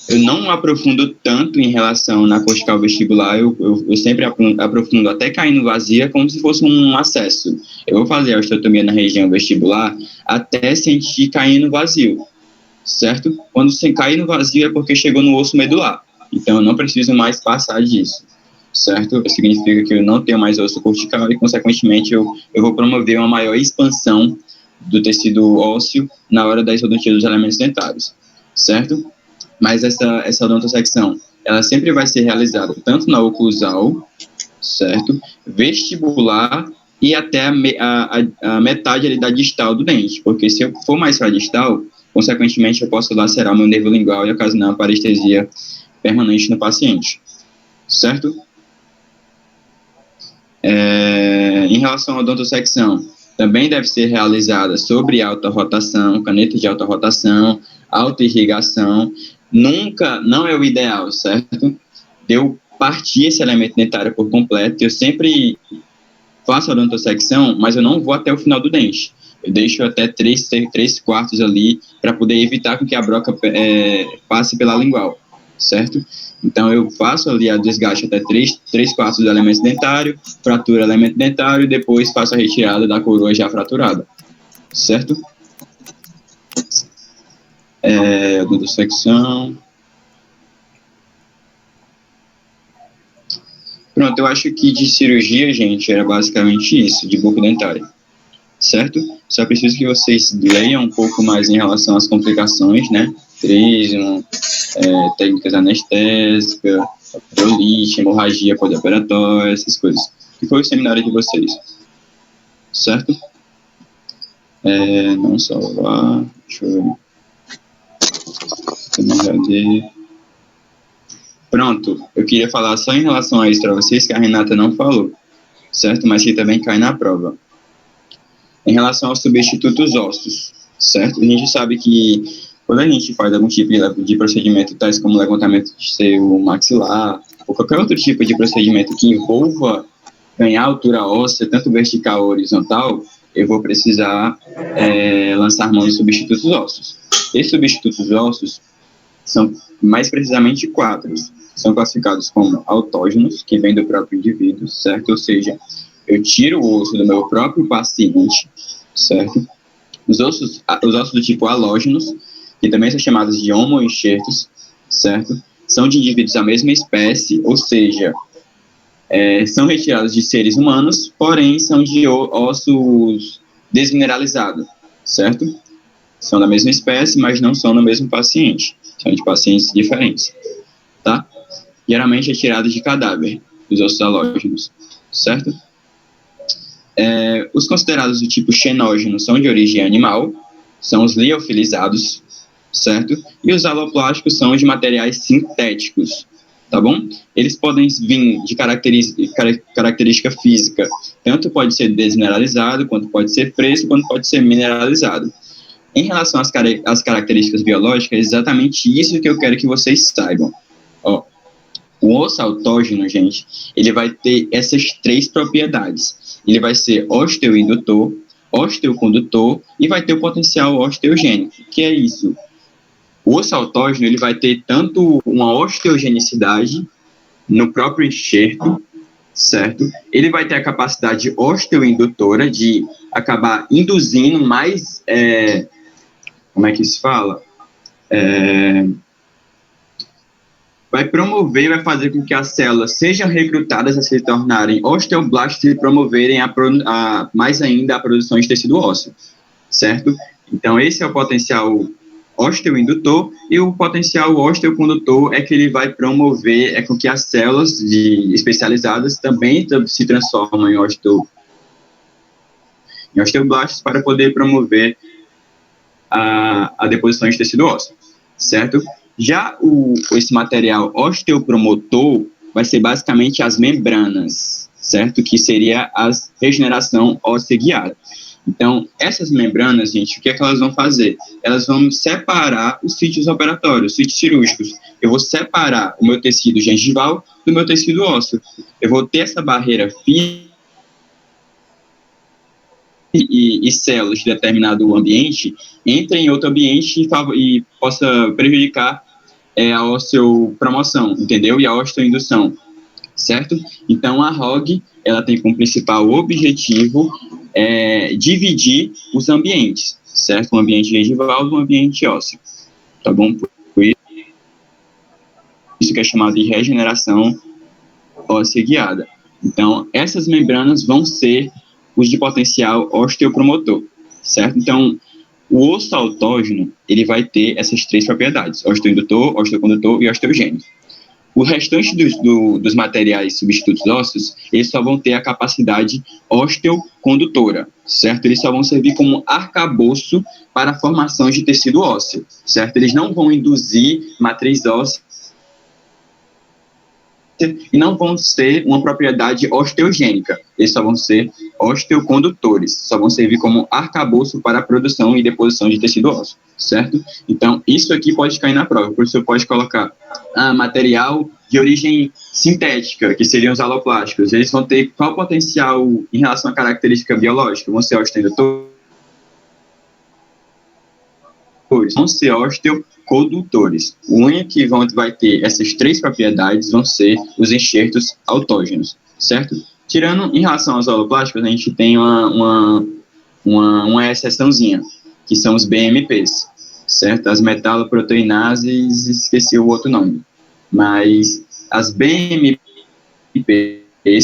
Eu não aprofundo tanto em relação na cortical vestibular, eu sempre aprofundo até caindo vazia, como se fosse um acesso. Eu vou fazer a osteotomia na região vestibular até sentir caindo vazio, certo? Quando você cair no vazio é porque chegou no osso medular, então eu não preciso mais passar disso, certo? Significa que eu não tenho mais osso cortical e, consequentemente, eu vou promover uma maior expansão do tecido ósseo na hora da isodontia dos elementos dentários, certo? Mas essa odontosecção, ela sempre vai ser realizada tanto na oclusal, certo? Vestibular e até a metade ali da distal do dente, porque se eu for mais para a distal, consequentemente eu posso lacerar meu nervo lingual e ocasionar uma parestesia permanente no paciente, certo? Em relação à odontosecção, também deve ser realizada sobre alta rotação, caneta de alta rotação, alta irrigação. Nunca, não é o ideal, certo? Eu partir esse elemento dentário por completo, eu sempre faço a odontosecção, mas eu não vou até o final do dente. Eu deixo até 3/4 ali, para poder evitar que a broca passe pela lingual, certo? Então, eu faço ali a desgaste até 3/4 do elemento dentário, fraturo o elemento dentário e depois faço a retirada da coroa já fraturada, certo? Odontosecção. Pronto, eu acho que de cirurgia, gente, era basicamente isso, de boca dentária, certo? Só preciso que vocês leiam um pouco mais em relação às complicações, né? Trismo, técnicas anestésicas, bolite, hemorragia pós-operatória, essas coisas. Que foi o seminário de vocês, certo? Não salvar, deixa eu ver. Pronto, eu queria falar só em relação a isso para vocês, que a Renata não falou, certo? Mas que também cai na prova. Em relação aos substitutos ósseos, certo? A gente sabe que quando a gente faz algum tipo de procedimento, tais como levantamento de seio maxilar, ou qualquer outro tipo de procedimento que envolva ganhar altura óssea, tanto vertical ou horizontal, eu vou precisar lançar mão dos substitutos ósseos. Esses substitutos ósseos são mais precisamente 4. São classificados como autógenos, que vem do próprio indivíduo, certo? Ou seja, eu tiro o osso do meu próprio paciente, certo? Os ossos do tipo halógenos, que também são chamados de homoenxertos, certo? São de indivíduos da mesma espécie, ou seja, são retirados de seres humanos, porém são de ossos desmineralizados, certo? São da mesma espécie, mas não são do mesmo paciente. São de pacientes diferentes, tá? Geralmente é tirado de cadáver, os ossos halógenos, certo? Os considerados do tipo xenógeno são de origem animal, são os liofilizados, certo? E os aloplásticos são de materiais sintéticos, tá bom? Eles podem vir de característica física, tanto pode ser desmineralizado, quanto pode ser fresco, quanto pode ser mineralizado. Em relação às características biológicas, é exatamente isso que eu quero que vocês saibam. Ó, o osso autógeno, gente, ele vai ter essas 3 propriedades. Ele vai ser osteoindutor, osteocondutor e vai ter o potencial osteogênico. O que é isso? O osso autógeno, ele vai ter tanto uma osteogenicidade no próprio enxerto, certo? Ele vai ter a capacidade osteoindutora de acabar induzindo mais... como é que se fala? Vai promover, vai fazer com que as células sejam recrutadas a se tornarem osteoblastos e promoverem mais ainda a produção de tecido ósseo, certo? Então, esse é o potencial osteoindutor, e o potencial osteocondutor é que ele vai promover com que as células especializadas também se transformem em osteoblastos para poder promover a deposição de tecido ósseo, certo? Já esse material osteopromotor vai ser basicamente as membranas, certo? Que seria a regeneração óssea guiada. Então, essas membranas, gente, o que é que elas vão fazer? Elas vão separar os sítios operatórios, os sítios cirúrgicos. Eu vou separar o meu tecido gengival do meu tecido ósseo. eu vou ter essa barreira física e células de determinado ambiente entrem em outro ambiente e possa prejudicar a osteopromoção, entendeu? E a osteoindução, certo? Então, a ROG, ela tem como principal objetivo dividir os ambientes, certo? Um ambiente gengival e um ambiente ósseo, tá bom? Por isso que é chamado de regeneração óssea guiada. Então, essas membranas vão ser os de potencial osteopromotor, certo? Então, o osso autógeno, ele vai ter essas três propriedades: osteoindutor, osteocondutor e osteogênico. O restante dos materiais substitutos ósseos, eles só vão ter a capacidade osteocondutora, certo? Eles só vão servir como arcabouço para a formação de tecido ósseo, certo? Eles não vão induzir matriz óssea e não vão ser uma propriedade osteogênica. Eles só vão ser osteocondutores, só vão servir como arcabouço para a produção e deposição de tecido ósseo, certo? Então, isso aqui pode cair na prova. O professor pode colocar material de origem sintética, que seriam os aloplásticos. Eles vão ter qual potencial em relação à característica biológica? Vão ser osteoindutores? Vão ser osteocondutores. O único que vai ter essas três propriedades vão ser os enxertos autógenos, certo? Tirando em relação aos aloplásticos, a gente tem uma exceçãozinha, que são os BMPs, certo? As metaloproteinases, esqueci o outro nome. Mas as BMPs,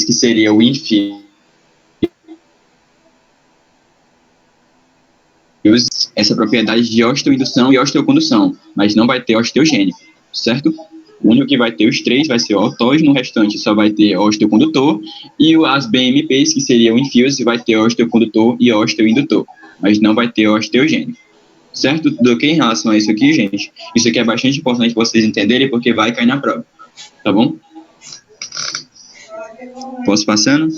que seria o infio, essa propriedade de osteoindução e osteocondução, mas não vai ter osteogênico, certo? O único que vai ter os três vai ser o autógeno, o restante só vai ter osteocondutor, e as BMPs, que seriam infuse, vai ter osteocondutor e osteoindutor, mas não vai ter osteogênico, certo? Tudo ok em relação a isso aqui, gente? Isso aqui é bastante importante vocês entenderem, porque vai cair na prova, tá bom? Posso passando?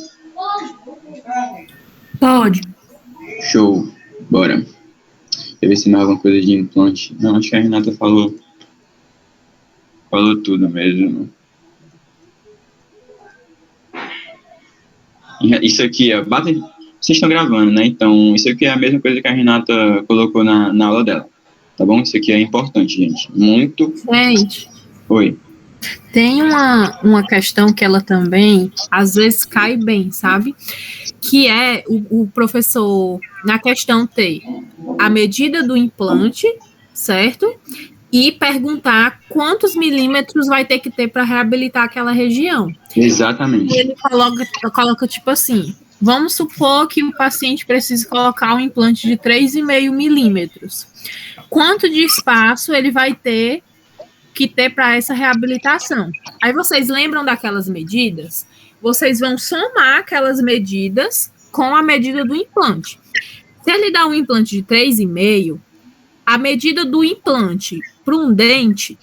Pode. Show, bora. Deixa eu ver se mais alguma coisa de implante. Não, acho que a Renata falou tudo mesmo. Isso aqui, ó, vocês estão gravando, né? Então, isso aqui é a mesma coisa que a Renata colocou na aula dela, tá bom? Isso aqui é importante, gente. Muito. Gente. Oi. Tem uma questão que ela também, às vezes, cai bem, sabe? Que é o professor, na questão, ter a medida do implante, certo? E perguntar quantos milímetros vai ter que ter para reabilitar aquela região. Exatamente. E ele coloca tipo assim, vamos supor que o paciente precise colocar um implante de 3,5 milímetros. Quanto de espaço ele vai ter que ter para essa reabilitação? Aí vocês lembram daquelas medidas? Vocês vão somar aquelas medidas com a medida do implante. Se ele dá um implante de 3,5, a medida do implante para um dente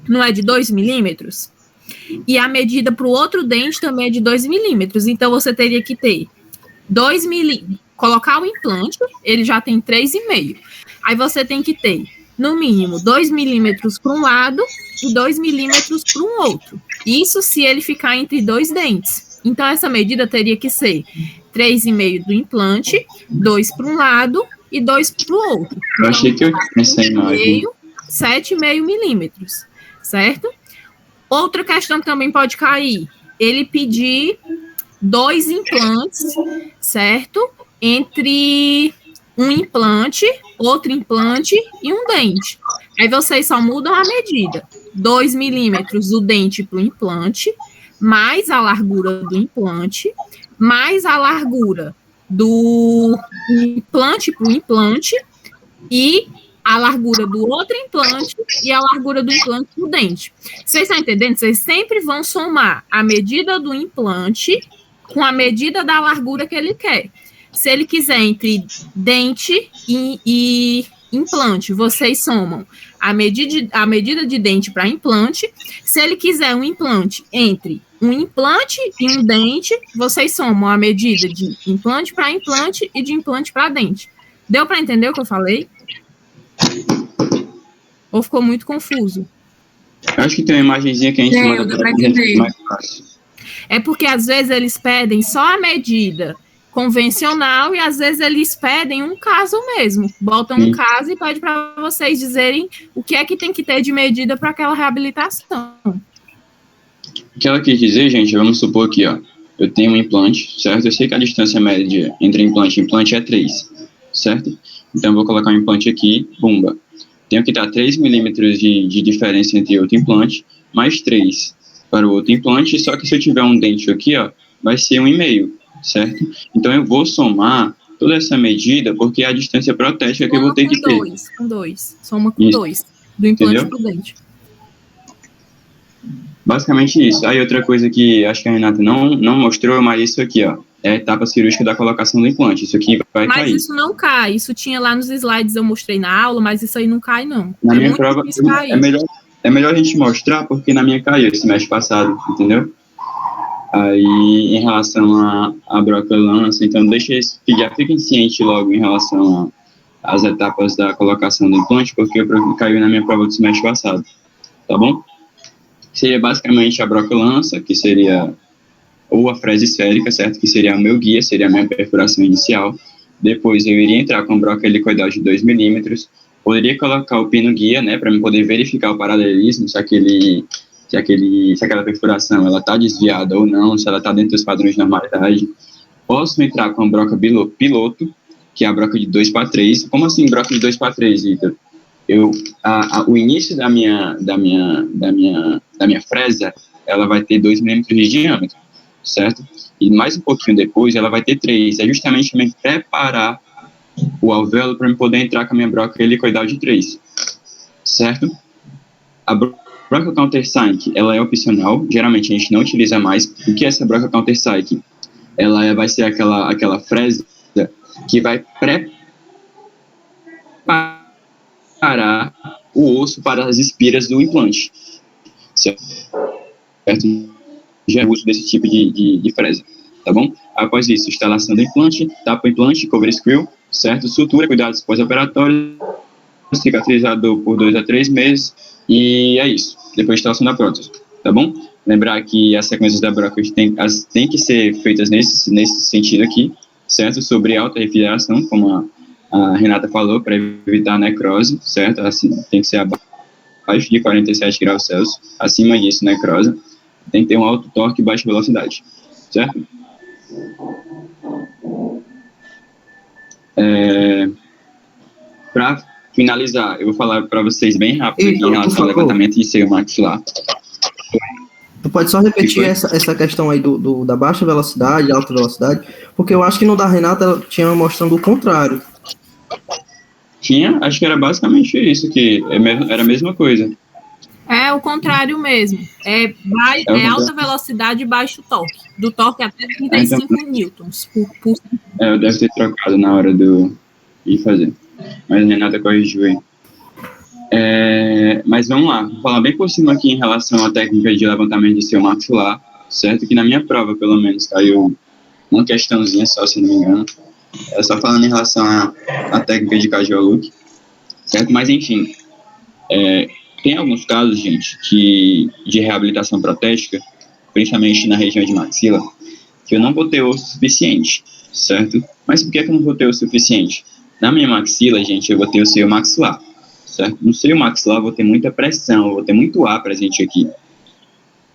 não é de 2 milímetros? E a medida para o outro dente também é de 2 milímetros. Então, você teria que ter 2 milímetros. Colocar o implante, ele já tem 3,5. Aí você tem que ter, no mínimo, 2 milímetros para um lado e 2 milímetros para um outro. Isso se ele ficar entre dois dentes. Então, essa medida teria que ser 3,5 do implante, 2 para um lado e 2 para o outro. Eu achei que eu tinha essa imagem. 7,5 milímetros, certo? Outra questão que também pode cair, ele pedir 2 implantes, certo? Entre um implante, outro implante e um dente. Aí vocês só mudam a medida. 2 milímetros do dente para o implante, mais a largura do implante, mais a largura do implante para o implante e a largura do outro implante e a largura do implante do dente. Vocês estão entendendo? Vocês sempre vão somar a medida do implante com a medida da largura que ele quer. Se ele quiser entre dente e implante, vocês somam a medida de dente para implante. Se ele quiser um implante entre um implante e um dente, vocês somam a medida de implante para implante e de implante para dente. Deu para entender o que eu falei? Ou ficou muito confuso? Acho que tem uma imagenzinha que a gente manda para mais fácil. É porque às vezes eles pedem só a medida convencional e às vezes eles pedem um caso mesmo. Botam um caso e pedem para vocês dizerem o que é que tem que ter de medida para aquela reabilitação. O que ela quis dizer, gente, vamos supor aqui, ó, eu tenho um implante, certo? Eu sei que a distância média entre implante e implante é 3, certo? Então eu vou colocar um implante aqui, bumba. Tenho que dar 3 milímetros de diferença entre outro implante, mais 3 para o outro implante, só que se eu tiver um dente aqui, ó, vai ser 1,5, certo? Então eu vou somar toda essa medida, porque é a distância protética que eu vou ter que ter. Com dois. Soma com 2. Do implante para o dente. Basicamente isso. Aí outra coisa que acho que a Renata não mostrou, mas isso aqui, ó, é a etapa cirúrgica da colocação do implante. Isso aqui vai cair. Mas isso não cai. Isso tinha lá nos slides, eu mostrei na aula, mas isso aí não cai, não. Na minha prova, é melhor a gente mostrar, porque na minha caiu esse mês passado, entendeu? Aí, em relação à broca-lança, então já fiquem cientes logo em relação às etapas da colocação do implante, porque caiu na minha prova do semestre passado, tá bom? Seria basicamente a broca-lança, que seria, ou a frese esférica, certo? Que seria o meu guia, seria a minha perfuração inicial. Depois eu iria entrar com broca helicoidal de 2 milímetros, poderia colocar o pino guia, né, para poder verificar o paralelismo, se aquela perfuração ela está desviada ou não, se ela está dentro dos padrões de normalidade. Posso entrar com a broca piloto, que é a broca de 2 para 3. Como assim broca de 2 para 3, Vitor? O início da minha fresa, ela vai ter 2 milímetros de diâmetro, certo? E mais um pouquinho depois, ela vai ter 3. É justamente para me preparar o alvéolo para eu poder entrar com a minha broca helicoidal de 3, certo? A broca countersink, ela é opcional, geralmente a gente não utiliza mais. O que é essa broca countersink? Ela vai ser aquela fresa que vai preparar o osso para as espiras do implante, certo? Já é o uso desse tipo de fresa, tá bom? Após isso, instalação do implante, tapa o implante, cover screw, certo? Sutura, cuidados pós-operatórios, cicatrizador por 2 a 3 meses, e é isso. Depois instalação da prótese, tá bom? Lembrar que as sequências da broca tem que ser feitas nesse sentido aqui, certo? Sobre alta refrigeração, como a Renata falou, para evitar a necrose, certo? Assim, tem que ser abaixo de 47 graus Celsius, acima disso, necrose. Tem que ter um alto torque e baixa velocidade, certo? Para finalizar, eu vou falar para vocês bem rápido aqui em relação ao levantamento de seio maxilar. Tu pode só repetir essa questão aí da baixa velocidade, alta velocidade, porque eu acho que no da Renata ela tinha mostrando o contrário. Tinha, acho que era basicamente isso, que era a mesma coisa. É o contrário mesmo. É alta velocidade e baixo torque. Do torque até 35 newtons por eu deve ter trocado na hora de fazer. Mas a Renata corrigiu aí. Mas vamos lá, vou falar bem por cima aqui em relação à técnica de levantamento de seio maxilar, certo? Que na minha prova, pelo menos, caiu uma questãozinha só, se não me engano. É só falando em relação à técnica de Casual Look, certo? Mas, enfim, tem alguns casos, gente, de reabilitação protética, principalmente na região de maxila, que eu não vou ter osso suficiente, certo? Mas por que eu não vou ter o suficiente? Na minha maxila, gente, eu vou ter o seio maxilar, certo? No seio maxilar eu vou ter muita pressão, eu vou ter muito ar presente aqui.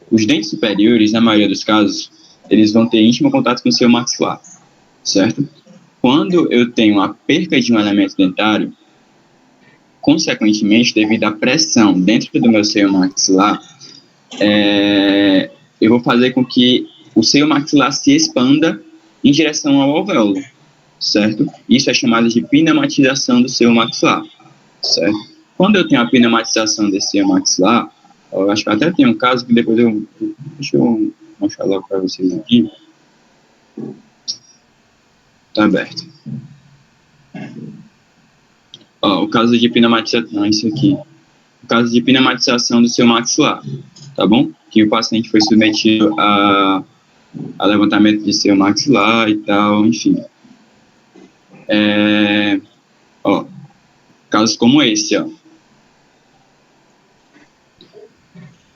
Os dentes superiores, na maioria dos casos, eles vão ter íntimo contato com o seio maxilar, certo? Quando eu tenho a perca de um elemento dentário, consequentemente, devido à pressão dentro do meu seio maxilar, eu vou fazer com que o seio maxilar se expanda em direção ao alvéolo, certo? Isso é chamado de pneumatização do seio maxilar, certo? Quando eu tenho a pneumatização desse seio maxilar, eu acho que até tem um caso que depois deixa eu mostrar logo para vocês aqui. Tá aberto. O caso de pneumatização, não, isso aqui. O caso de pneumatização do seio maxilar, tá bom? Que o paciente foi submetido a levantamento de seio maxilar e tal, enfim. Casos como esse,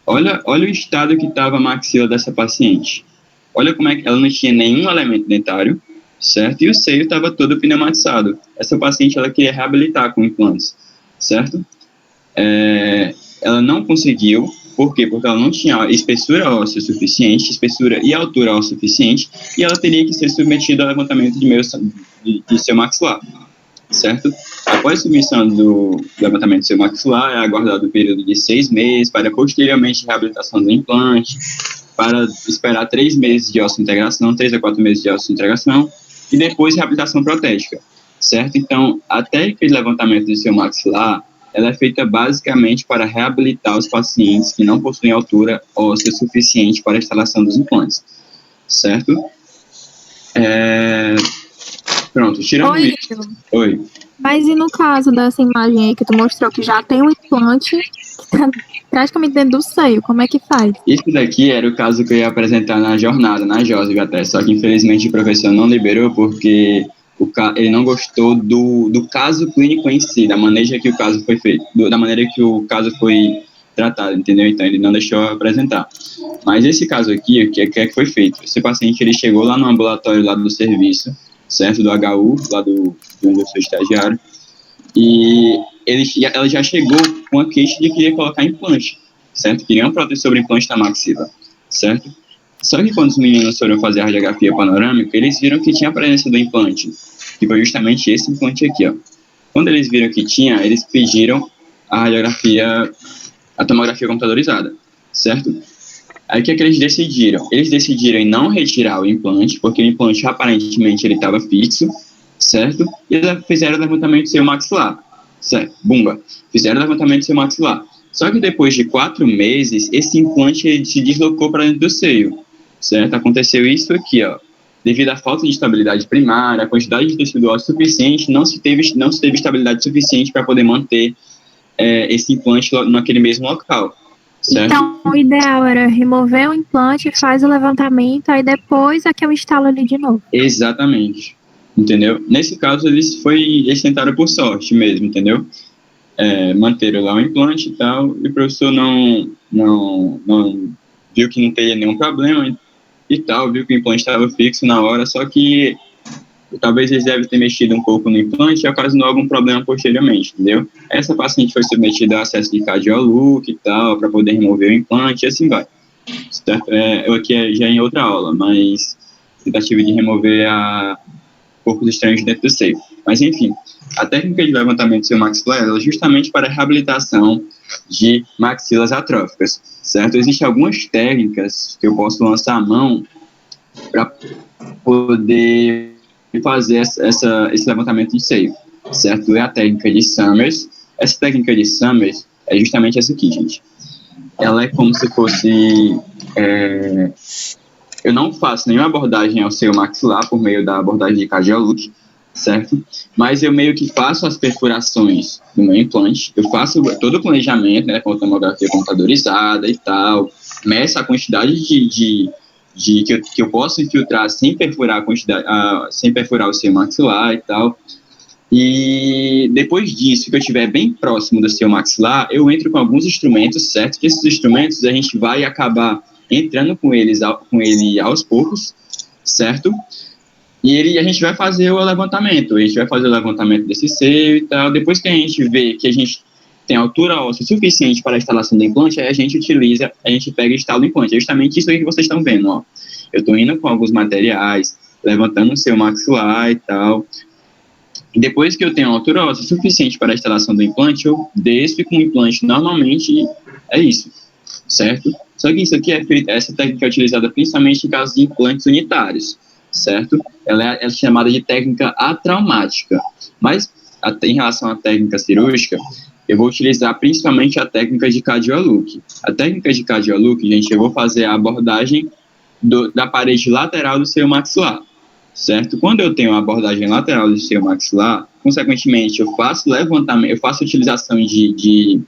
Olha o estado que estava a maxila dessa paciente. Olha como é que ela não tinha nenhum elemento dentário, certo? E o seio estava todo pneumatizado. Essa paciente, ela queria reabilitar com implantes, certo? Ela não conseguiu. Por quê? Porque ela não tinha espessura óssea suficiente, espessura e altura óssea suficiente, e ela teria que ser submetida ao levantamento de seu maxilar, certo? Após a submissão do levantamento do seu maxilar, é aguardado o período de 6 meses para posteriormente reabilitação do implante, para esperar 3 meses de osso-integração, 3 a 4 meses de osso-integração, e depois reabilitação protética, certo? Então, a técnica de levantamento do seu maxilar, ela é feita basicamente para reabilitar os pacientes que não possuem altura óssea suficiente para a instalação dos implantes, certo? Pronto, tirando Oi, isso... Oi. mas e no caso dessa imagem aí que tu mostrou, que já tem um implante que tá praticamente dentro do seio, como é que faz? Isso daqui era o caso que eu ia apresentar na jornada, na JOSV até, só que infelizmente o professor não liberou porque ele não gostou do caso clínico em si, da maneira que o caso foi feito, da maneira que o caso foi tratado, entendeu? Então ele não deixou eu apresentar. Mas esse caso aqui, o que é que foi feito? Esse paciente, ele chegou lá no ambulatório lá do serviço, certo? Do HU, lá do onde eu sou estagiário, e ela já chegou com a queixa de querer colocar implante, certo? Queriam proteger sobre implante da maxila, certo? Só que quando os meninos foram fazer a radiografia panorâmica, eles viram que tinha a presença do implante, que foi justamente esse implante aqui, ó. Quando eles viram que tinha, eles pediram a radiografia, a tomografia computadorizada, certo? Aí o que é que eles decidiram? Eles decidiram em não retirar o implante, porque o implante aparentemente ele estava fixo, certo? E eles fizeram o levantamento do seu maxilar, certo? Bumba! Fizeram o levantamento do seu maxilar. Só que depois de 4 meses, esse implante ele se deslocou para dentro do seio, certo? Aconteceu isso aqui, ó. Devido à falta de estabilidade primária, a quantidade de tecido ósseo suficiente, não se teve estabilidade suficiente para poder manter esse implante naquele mesmo local, certo? Então, o ideal era remover o implante, faz o levantamento, aí depois é que eu instalo ali de novo. Exatamente. Entendeu? Nesse caso, eles tentaram por sorte mesmo, entendeu? Manteram lá o implante e tal, e o professor não viu que não teria nenhum problema e tal, viu que o implante estava fixo na hora, só que talvez eles devem ter mexido um pouco no implante e ocasionou algum problema posteriormente, entendeu? Essa paciente foi submetida a acesso de cardiolook e tal, para poder remover o implante e assim vai. Certo? Eu aqui já em outra aula, mas tentativa de remover corpos estranhos dentro do seio. Mas, enfim, a técnica de levantamento do seu maxilar é justamente para a reabilitação de maxilas atróficas, certo? Existem algumas técnicas que eu posso lançar a mão para poder fazer esse levantamento de seio, certo? É a técnica de Summers. Essa técnica de Summers é justamente essa aqui, gente. Ela é como se fosse... eu não faço nenhuma abordagem ao seio maxilar por meio da abordagem de cardiolook, certo? Mas eu meio que faço as perfurações do meu implante, eu faço todo o planejamento, né, com a tomografia computadorizada e tal, meço a quantidade que eu posso infiltrar sem perfurar sem perfurar o seio maxilar e tal. E depois disso, que eu estiver bem próximo do seio maxilar, eu entro com alguns instrumentos, certo? Que esses instrumentos a gente vai acabar entrando com ele aos poucos, certo? E a gente vai fazer o levantamento. A gente vai fazer o levantamento desse seio e tal. Depois que a gente vê que a gente tem altura óssea suficiente para a instalação do implante, aí a gente pega e instala o implante. É justamente isso aí que vocês estão vendo, ó. Eu estou indo com alguns materiais, levantando o seu maxilar e tal. E depois que eu tenho altura óssea suficiente para a instalação do implante, eu desço com o implante normalmente, é isso, certo? Só que isso aqui essa técnica é utilizada principalmente em casos de implantes unitários, certo? Ela é chamada de técnica atraumática. Mas, em relação à técnica cirúrgica, eu vou utilizar principalmente a técnica de cardiolook. A técnica de cardiolook, gente, eu vou fazer a abordagem da parede lateral do seio maxilar, certo? Quando eu tenho a abordagem lateral do seio maxilar, consequentemente, eu faço levantamento, eu faço utilização de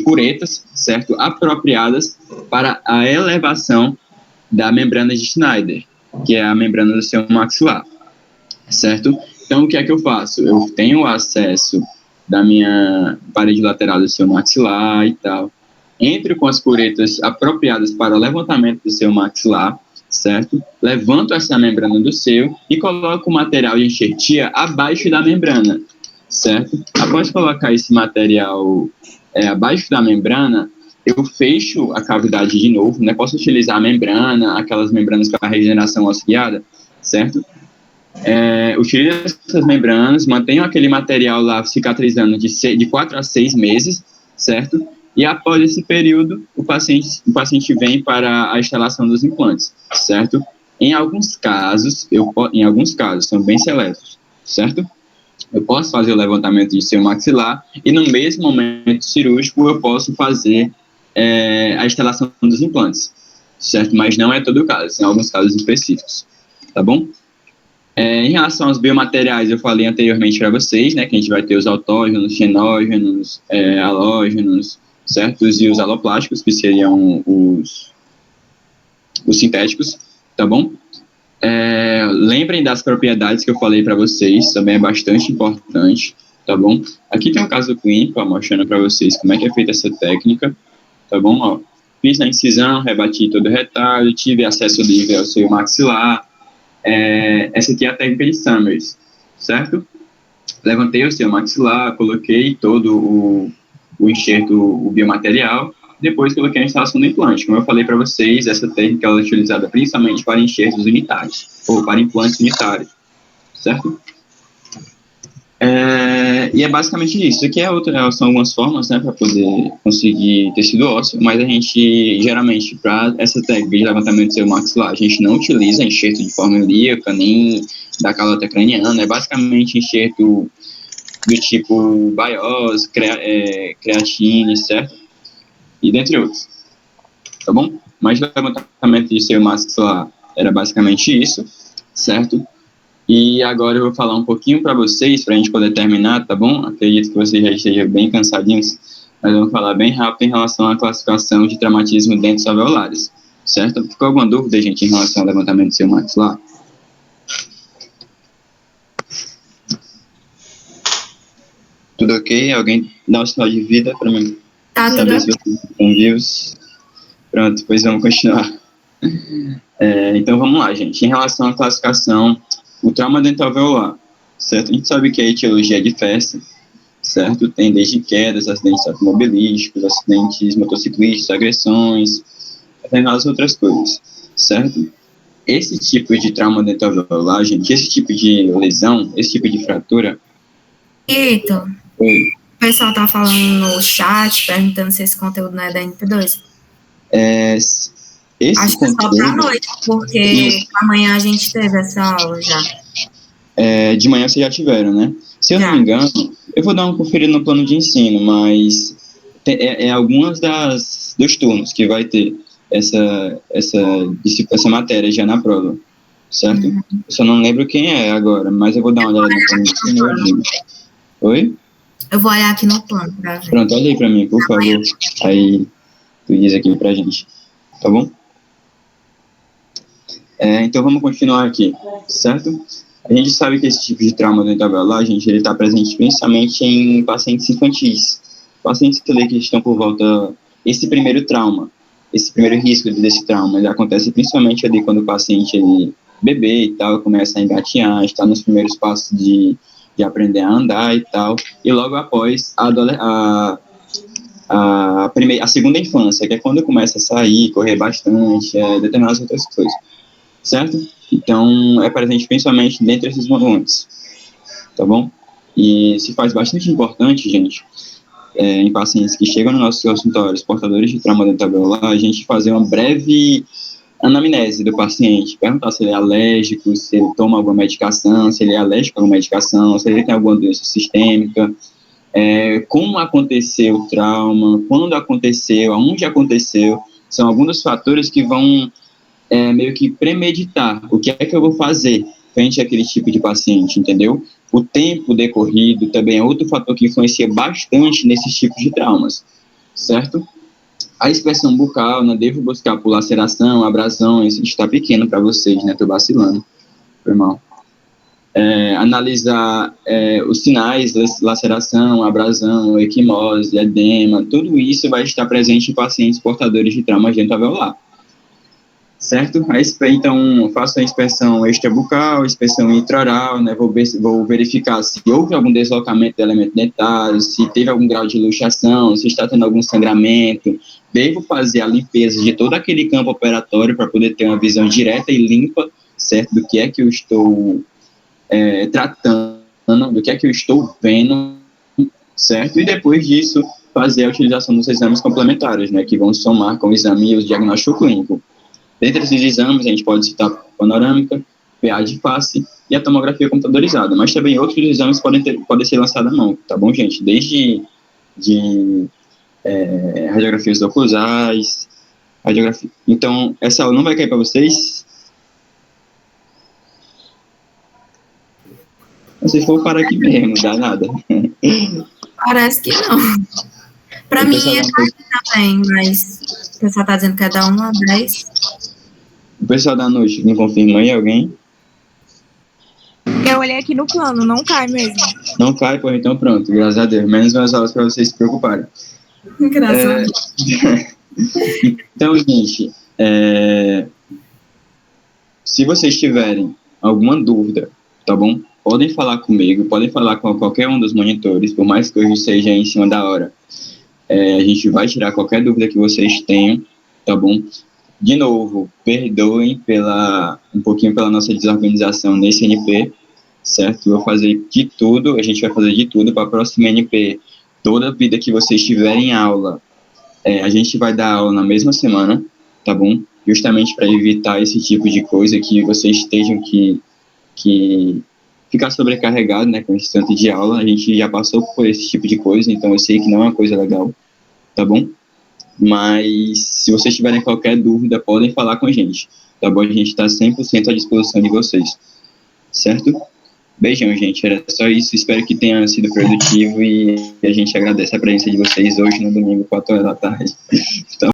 curetas, certo? Apropriadas para a elevação da membrana de Schneider, que é a membrana do seio maxilar, certo? Então, o que é que eu faço? Eu tenho acesso da minha parede lateral do seio maxilar e tal. entro com as curetas apropriadas para o levantamento do seu maxilar, certo? Levanto essa membrana do seu e coloco o material de enxertia abaixo da membrana, certo? Após colocar esse material abaixo da membrana, eu fecho a cavidade de novo, né? Posso utilizar a membrana, aquelas membranas para regeneração auxiliada, certo? Utilizo essas membranas, mantenho aquele material lá cicatrizando de 4 a 6 meses, certo? E após esse período, o paciente vem para a instalação dos implantes, certo? Em alguns casos, são bem seletos, certo? Eu posso fazer o levantamento de seu maxilar e no mesmo momento cirúrgico eu posso fazer a instalação dos implantes, certo? Mas não é todo o caso, são alguns casos específicos, tá bom? Em relação aos biomateriais, eu falei anteriormente para vocês, né, que a gente vai ter os autógenos, xenógenos, halógenos, certo? E os aloplásticos, que seriam os sintéticos, tá bom? Lembrem das propriedades que eu falei para vocês, também é bastante importante, tá bom? Aqui tem um caso clínico, ó, mostrando para vocês como é que é feita essa técnica, tá bom? Ó, fiz na incisão, rebati todo o retalho, tive acesso livre ao seu maxilar. Essa aqui é a técnica de Summers, certo? Levantei o seu maxilar, coloquei todo o enxerto, o biomaterial, depois coloquei a instalação do implante. Como eu falei para vocês, essa técnica ela é utilizada principalmente para enxertos unitários, ou para implantes unitários, certo? E é basicamente isso. Aqui são algumas formas, né, para poder conseguir tecido ósseo, mas a gente, geralmente, para essa técnica de levantamento do seu maxilar, a gente não utiliza enxerto de forma ilíaca, nem da calota craniana, é basicamente enxerto do tipo biose, creatine, certo? E dentre outros, tá bom? Mas o levantamento de seu maxilar era basicamente isso, certo? E agora eu vou falar um pouquinho para vocês, para a gente poder terminar, tá bom? Acredito que vocês já estejam bem cansadinhos, mas vamos falar bem rápido em relação à classificação de traumatismo dentes alveolares, certo? Ficou alguma dúvida, gente, em relação ao levantamento do seu maxilar? Tudo ok? Alguém dá um sinal de vida para mim? Tá tudo Saber se vocês estão vivos. Pronto, pois vamos continuar. Então vamos lá, gente. Em relação à classificação, o trauma dental alveolar, certo? A gente sabe que a etiologia é diversa, certo? Tem desde quedas, acidentes automobilísticos, acidentes motociclistas, agressões, até as outras coisas, certo? Esse tipo de trauma dental alveolar, gente, esse tipo de lesão, esse tipo de fratura... Vitor, Oi. o pessoal tá falando no chat, perguntando se esse conteúdo não é da MP2. Acho que é só pra noite, porque amanhã a gente teve essa aula já. De manhã vocês já tiveram, né? Se eu não me engano, eu vou dar uma conferida no plano de ensino, mas algumas dos turnos que vai ter essa matéria já na prova, certo? Eu só não lembro quem é agora, mas eu vou dar uma olhada no plano de ensino. Oi? Eu vou olhar aqui no plano pra ver. Pronto, olha aí pra mim, por favor. Aí tu diz aqui pra gente, tá bom? Então vamos continuar aqui, certo? A gente sabe que esse tipo de trauma dental alveolar, gente, ele está presente principalmente em pacientes infantis. Pacientes que estão por volta... Esse primeiro trauma, esse primeiro risco desse trauma, ele acontece principalmente ali quando o paciente, ele bebê e tal, começa a engatinhar, está nos primeiros passos de aprender a andar e tal, e logo após a segunda infância, que é quando começa a sair, correr bastante, determinadas outras coisas, certo? Então, é presente principalmente dentre esses momentos, tá bom? E se faz bastante importante, gente, em pacientes que chegam no nosso consultório, portadores de trauma dental alveolar, a gente fazer uma breve anamnese do paciente, perguntar se ele é alérgico, se ele toma alguma medicação, se ele é alérgico a alguma medicação, se ele tem alguma doença sistêmica, como aconteceu o trauma, quando aconteceu, aonde aconteceu, são alguns dos fatores que vão meio que premeditar o que é que eu vou fazer frente àquele tipo de paciente, entendeu? O tempo decorrido também é outro fator que influencia bastante nesses tipos de traumas, certo? A expressão bucal, né, devo buscar por laceração, abrasões, está pequeno para vocês, né, tô vacilando, foi mal. analisar os sinais, laceração, abrasão, equimose, edema, tudo isso vai estar presente em pacientes portadores de traumas dentoalveolar. Certo? Então, faço a inspeção extrabucal, inspeção intraoral, né? Vou verificar se houve algum deslocamento do elemento dentário, se teve algum grau de luxação, se está tendo algum sangramento. Devo fazer a limpeza de todo aquele campo operatório para poder ter uma visão direta e limpa, certo? Do que é que eu estou tratando, do que é que eu estou vendo, certo? E depois disso, fazer a utilização dos exames complementares, né? Que vão somar com o exame e o diagnóstico clínico. Dentre esses exames, a gente pode citar a panorâmica, PA de face e a tomografia computadorizada, mas também outros exames podem ser lançados à mão, tá bom, gente? Desde radiografias oclusais, radiografia. Então, essa aula não vai cair para vocês? Se for para aqui mesmo, dá nada. Parece que não. Para mim é também, mas o pessoal está dizendo que é da 1 a 10. O pessoal da noite, me confirma aí alguém? Eu olhei aqui no plano, não cai mesmo. Não cai, pô, então pronto, graças a Deus. Menos umas aulas para vocês se preocuparem. Graças a Deus. Então, gente, se vocês tiverem alguma dúvida, tá bom? Podem falar comigo, podem falar com qualquer um dos monitores, por mais que hoje seja em cima da hora. A gente vai tirar qualquer dúvida que vocês tenham, tá bom? De novo, perdoem um pouquinho pela nossa desorganização nesse NP, certo? Vou fazer de tudo, a gente vai fazer de tudo para a próxima NP. Toda a vida que vocês tiverem aula, a gente vai dar aula na mesma semana, tá bom? Justamente para evitar esse tipo de coisa, que vocês estejam que ficar sobrecarregado, né, com esse tanto de aula. A gente já passou por esse tipo de coisa, então eu sei que não é uma coisa legal, tá bom? Mas se vocês tiverem qualquer dúvida, podem falar com a gente, tá bom? A gente está 100% à disposição de vocês, certo? Beijão, gente, era só isso. Espero que tenha sido produtivo e a gente agradece a presença de vocês hoje no domingo, 4 horas da tarde. Então,